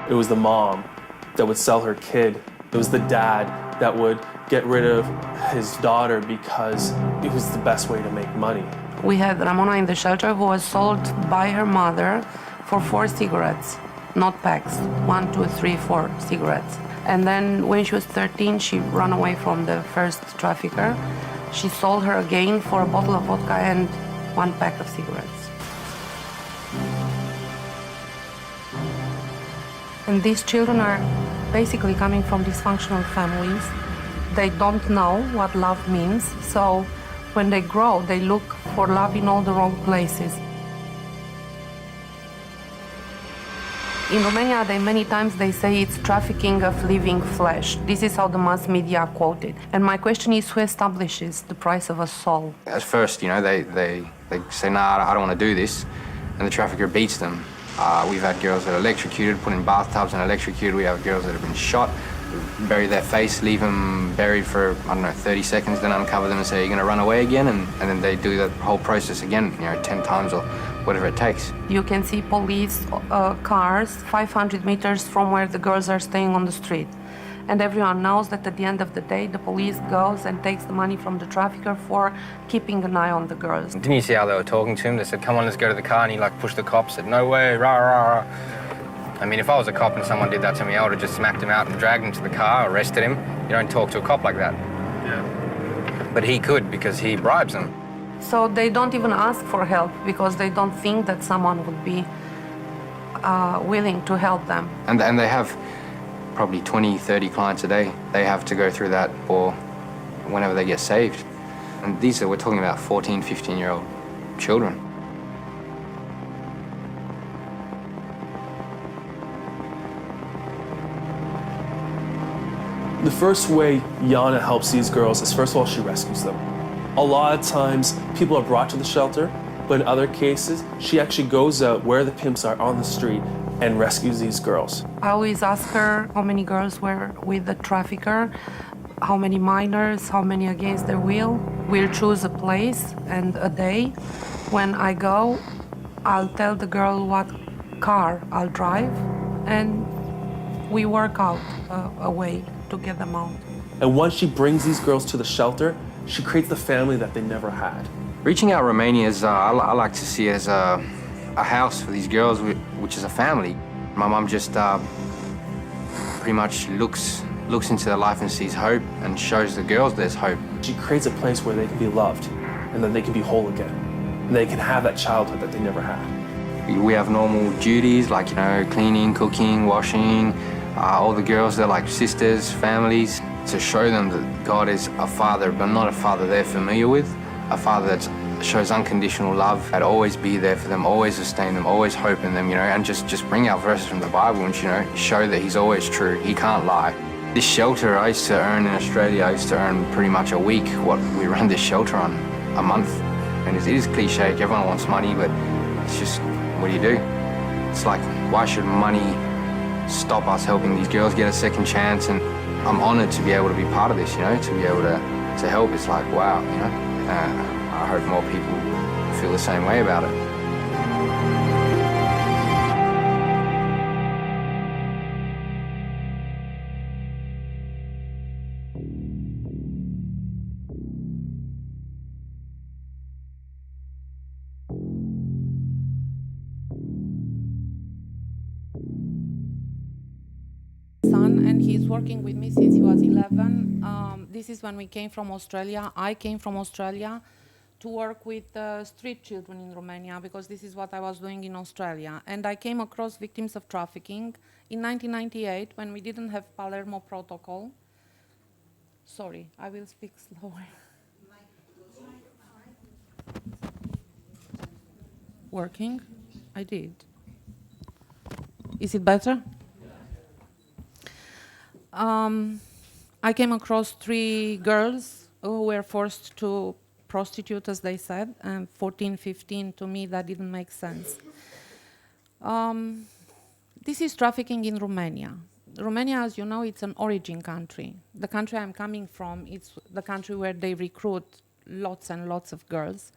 It was the mom that would sell her kid. It was the dad that would get rid of his daughter because it was the best way to make money. We had Ramona in the shelter who was sold by her mother for 4 cigarettes, not packs, 1, 2, 3, 4 cigarettes. And then when she was 13, she ran away from the first trafficker. She sold her again for a bottle of vodka and 1 pack of cigarettes. And these children are basically coming from dysfunctional families. They don't know what love means, so when they grow, they look for love in all the wrong places. In Romania, many times they say it's trafficking of living flesh. This is how the mass media quote it. And my question is, who establishes the price of a soul? At first, you know, they say, "Nah, I don't want to do this," and the trafficker beats them. We've had girls that are electrocuted, put in bathtubs and electrocuted. We have girls that have been shot, bury their face, leave them buried for, 30 seconds, then uncover them and say, "You're going to run away again?" And then they do the whole process again, 10 times or whatever it takes. You can see police cars 500 meters from where the girls are staying on the street. And everyone knows that at the end of the day, the police goes and takes the money from the trafficker for keeping an eye on the girls. Didn't you see how they were talking to him? They said, "Come on, let's go to the car," and he pushed the cop, said, "No way, rah, rah, rah." I mean, if I was a cop and someone did that to me, I would have just smacked him out and dragged him to the car, arrested him. You don't talk to a cop like that. Yeah. But he could because he bribes them. So they don't even ask for help because they don't think that someone would be willing to help them. And they have probably 20, 30 clients a day. They have to go through that or whenever they get saved. And we're talking about 14, 15-year-old children. The first way Iana helps these girls is, first of all, she rescues them. A lot of times, people are brought to the shelter, but in other cases, she actually goes out where the pimps are on the street and rescues these girls. I always ask her how many girls were with the trafficker, how many minors, how many against their will. We'll choose a place and a day. When I go, I'll tell the girl what car I'll drive, and we work out a way to get them out. And once she brings these girls to the shelter, she creates the family that they never had. Reaching Out Romania is, I like to see as a house for these girls, which is a family. My mum just pretty much looks into their life and sees hope and shows the girls there's hope. She creates a place where they can be loved and then they can be whole again. And they can have that childhood that they never had. We have normal duties like, cleaning, cooking, washing. All the girls, they're like sisters, families, to show them that God is a father, but not a father they're familiar with, a father that's shows unconditional love, that always be there for them, always sustain them, always hope in them, you know, and just bring out verses from the Bible and, you know, show that he's always true, he can't lie. This shelter I used to earn in Australia, I used to earn pretty much a week what we run this shelter on, a month. And it is cliche, everyone wants money, but it's just, what do you do? It's like, why should money stop us helping these girls get a second chance? And I'm honoured to be able to be part of this, you know, to be able to help. It's like, wow, you know. I hope more people feel the same way about it. Son, and he's working with me since he was 11. This is when we came from Australia. I came from Australia to work with street children in Romania, because this is what I was doing in Australia. And I came across victims of trafficking in 1998 when we didn't have Palermo Protocol. Sorry, I will speak slower. Working? I did. Is it better? I came across 3 girls who were forced to prostitute, as they said, and 14, 15, to me that didn't make sense. This is trafficking in Romania. Romania, as you know, it's an origin country. The country I'm coming from, it's the country where they recruit lots and lots of girls.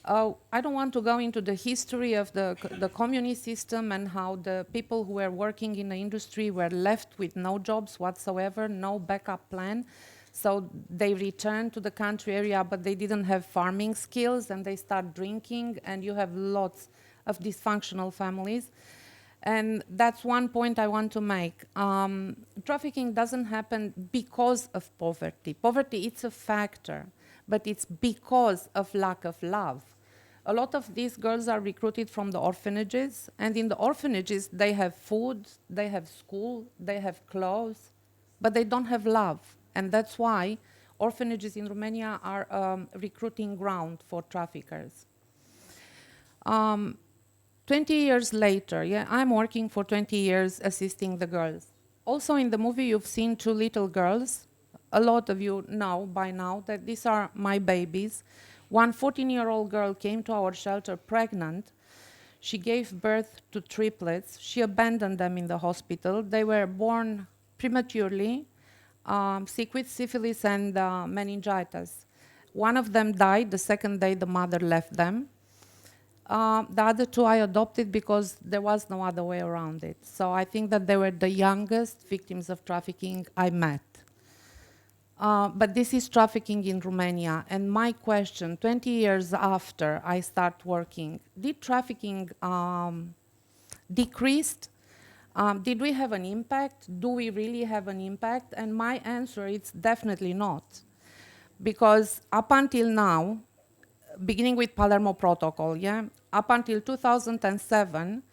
I don't want to go into the history of the communist system and how the people who were working in the industry were left with no jobs whatsoever, no backup plan. So they returned to the country area, but they didn't have farming skills, and they start drinking, and you have lots of dysfunctional families. And that's one point I want to make. Trafficking doesn't happen because of poverty. Poverty, it's a factor, but it's because of lack of love. A lot of these girls are recruited from the orphanages, and in the orphanages they have food, they have school, they have clothes, but they don't have love. And that's why orphanages in Romania are a recruiting ground for traffickers. 20 years later, I'm working for 20 years assisting the girls. Also in the movie you've seen 2 little girls. A lot of you know by now that these are my babies. One 14-year-old girl came to our shelter pregnant. She gave birth to triplets. She abandoned them in the hospital. They were born prematurely, sick with syphilis and meningitis. One of them died the second day the mother left them. The other 2 I adopted because there was no other way around it. So I think that they were the youngest victims of trafficking I met. But this is trafficking in Romania. And my question, 20 years after I start working, did trafficking decreased? Did we have an impact? Do we really have an impact? And my answer is definitely not. Because up until now, beginning with Palermo Protocol, up until 2007,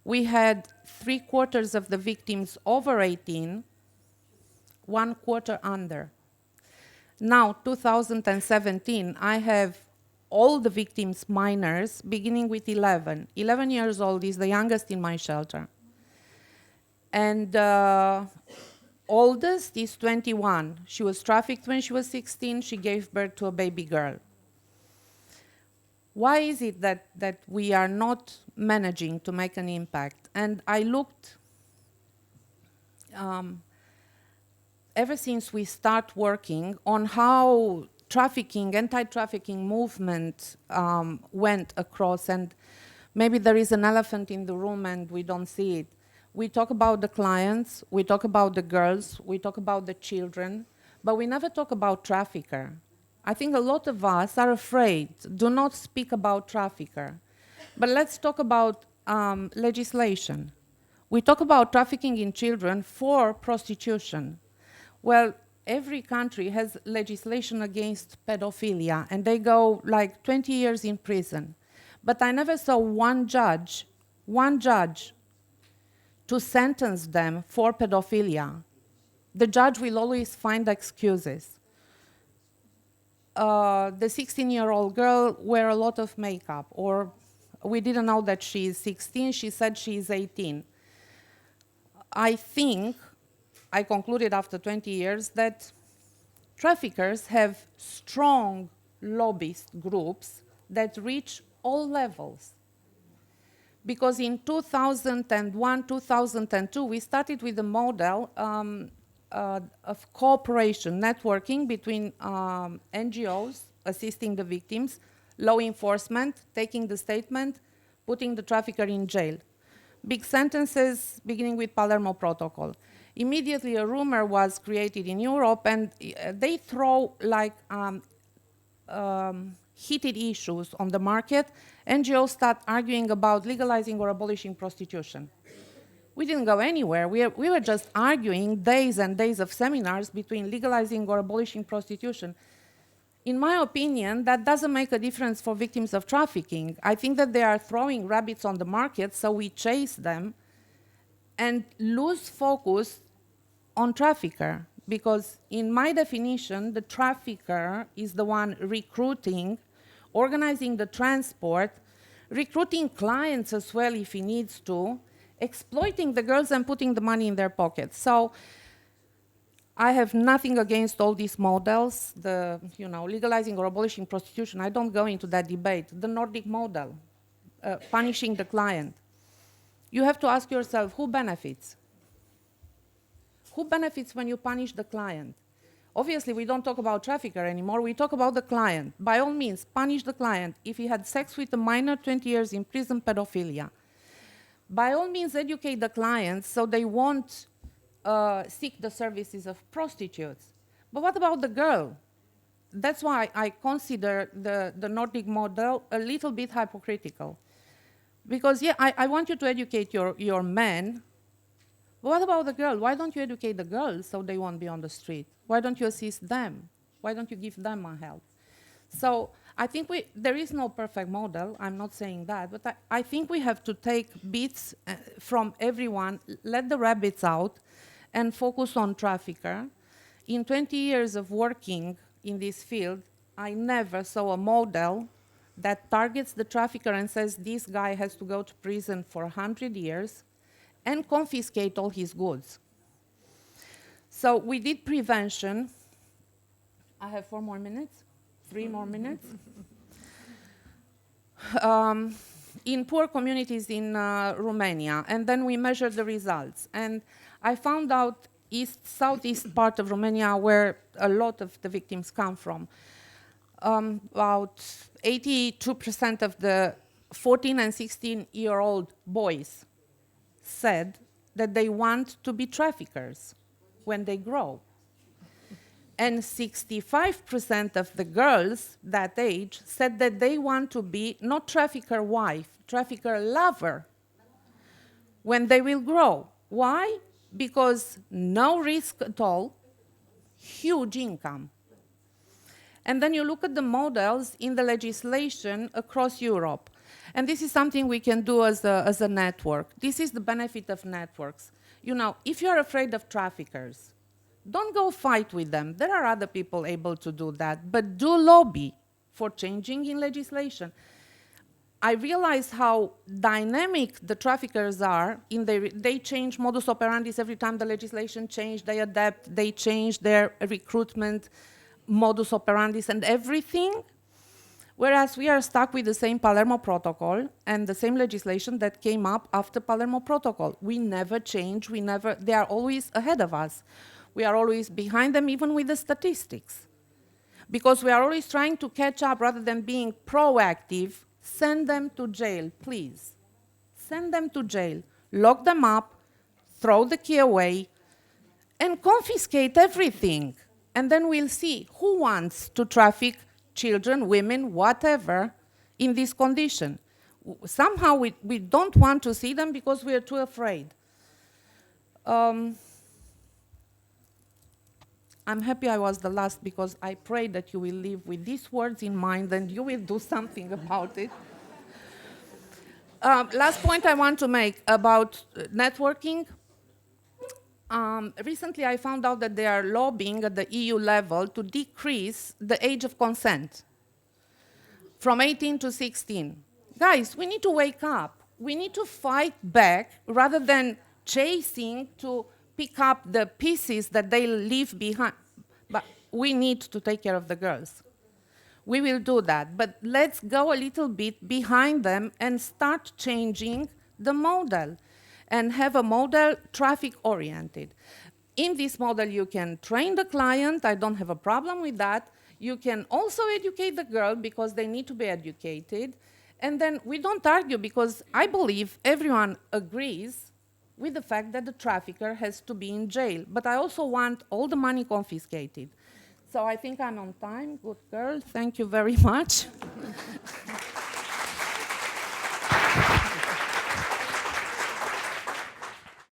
we had 3/4 of the victims over 18, 1/4 under. Now, 2017, I have all the victims minors, beginning with 11. 11 years old is the youngest in my shelter. And oldest is 21. She was trafficked when she was 16. She gave birth to a baby girl. Why is it that we are not managing to make an impact? And I looked, ever since we start working on how trafficking, anti-trafficking movement went across, and maybe there is an elephant in the room and we don't see it. We talk about the clients, we talk about the girls, we talk about the children, but we never talk about trafficker. I think a lot of us are afraid, do not speak about trafficker. But let's talk about legislation. We talk about trafficking in children for prostitution. Well, every country has legislation against pedophilia, and they go like 20 years in prison. But I never saw one judge to sentence them for pedophilia. The judge will always find excuses. the 16-year-old girl wear a lot of makeup, or we didn't know that she is 16, she said she is 18. I think, I concluded after 20 years, that traffickers have strong lobbyist groups that reach all levels. Because in 2001, 2002, we started with a model of cooperation, networking between NGOs assisting the victims, law enforcement, taking the statement, putting the trafficker in jail. Big sentences, beginning with Palermo Protocol. Immediately a rumor was created in Europe, and they throw like heated issues on the market. NGOs start arguing about legalizing or abolishing prostitution. We didn't go anywhere. We were just arguing days and days of seminars between legalizing or abolishing prostitution. In my opinion, that doesn't make a difference for victims of trafficking. I think that they are throwing rabbits on the market, so we chase them and lose focus on trafficker. Because in my definition, the trafficker is the one recruiting, organizing the transport, recruiting clients as well if he needs to, exploiting the girls and putting the money in their pockets. So I have nothing against all these models, the legalizing or abolishing prostitution. I don't go into that debate. The Nordic model, punishing the client. You have to ask yourself, who benefits? Who benefits when you punish the client? Obviously, we don't talk about trafficker anymore. We talk about the client. By all means, punish the client. If he had sex with a minor, 20 years in prison, pedophilia. By all means, educate the clients so they won't seek the services of prostitutes. But what about the girl? That's why I consider the Nordic model a little bit hypocritical. Because, yeah, I want you to educate your men. But what about the girl? Why don't you educate the girls so they won't be on the street? Why don't you assist them? Why don't you give them a help? So I think there is no perfect model. I'm not saying that. But I think we have to take bits from everyone, let the rabbits out, and focus on trafficker. In 20 years of working in this field, I never saw a model that targets the trafficker and says this guy has to go to prison for 100 years and confiscate all his goods. So we did prevention. I have 4 more minutes, 3 more minutes. In poor communities in Romania, and then we measured the results. And I found out southeast part of Romania where a lot of the victims come from. About 82% of the 14 and 16-year-old boys said that they want to be traffickers when they grow. And 65% of the girls that age said that they want to be not trafficker wife, trafficker lover when they will grow. Why? Because no risk at all, huge income. And then you look at the models in the legislation across Europe. And this is something we can do as a network. This is the benefit of networks. If you're afraid of traffickers, don't go fight with them. There are other people able to do that. But do lobby for changing in legislation. I realize how dynamic the traffickers are. They change modus operandi every time the legislation changes. They adapt, they change their recruitment modus operandi and everything. Whereas we are stuck with the same Palermo Protocol and the same legislation that came up after Palermo Protocol. We never change, they are always ahead of us. We are always behind them, even with the statistics. Because we are always trying to catch up rather than being proactive. Send them to jail, please. Send them to jail, lock them up, throw the key away, and confiscate everything. And then we'll see who wants to traffic children, women, whatever, in this condition. Somehow we don't want to see them because we are too afraid. I'm happy I was the last because I pray that you will live with these words in mind and you will do something about it. Last point I want to make about networking. Recently I found out that they are lobbying at the EU level to decrease the age of consent from 18 to 16. Guys, we need to wake up. We need to fight back rather than chasing to pick up the pieces that they leave behind. But we need to take care of the girls. We will do that, but let's go a little bit behind them and start changing the model and have a model traffic-oriented. In this model, you can train the client. I don't have a problem with that. You can also educate the girl because they need to be educated. And then we don't argue because I believe everyone agrees with the fact that the trafficker has to be in jail. But I also want all the money confiscated. So I think I'm on time. Good girl. Thank you very much.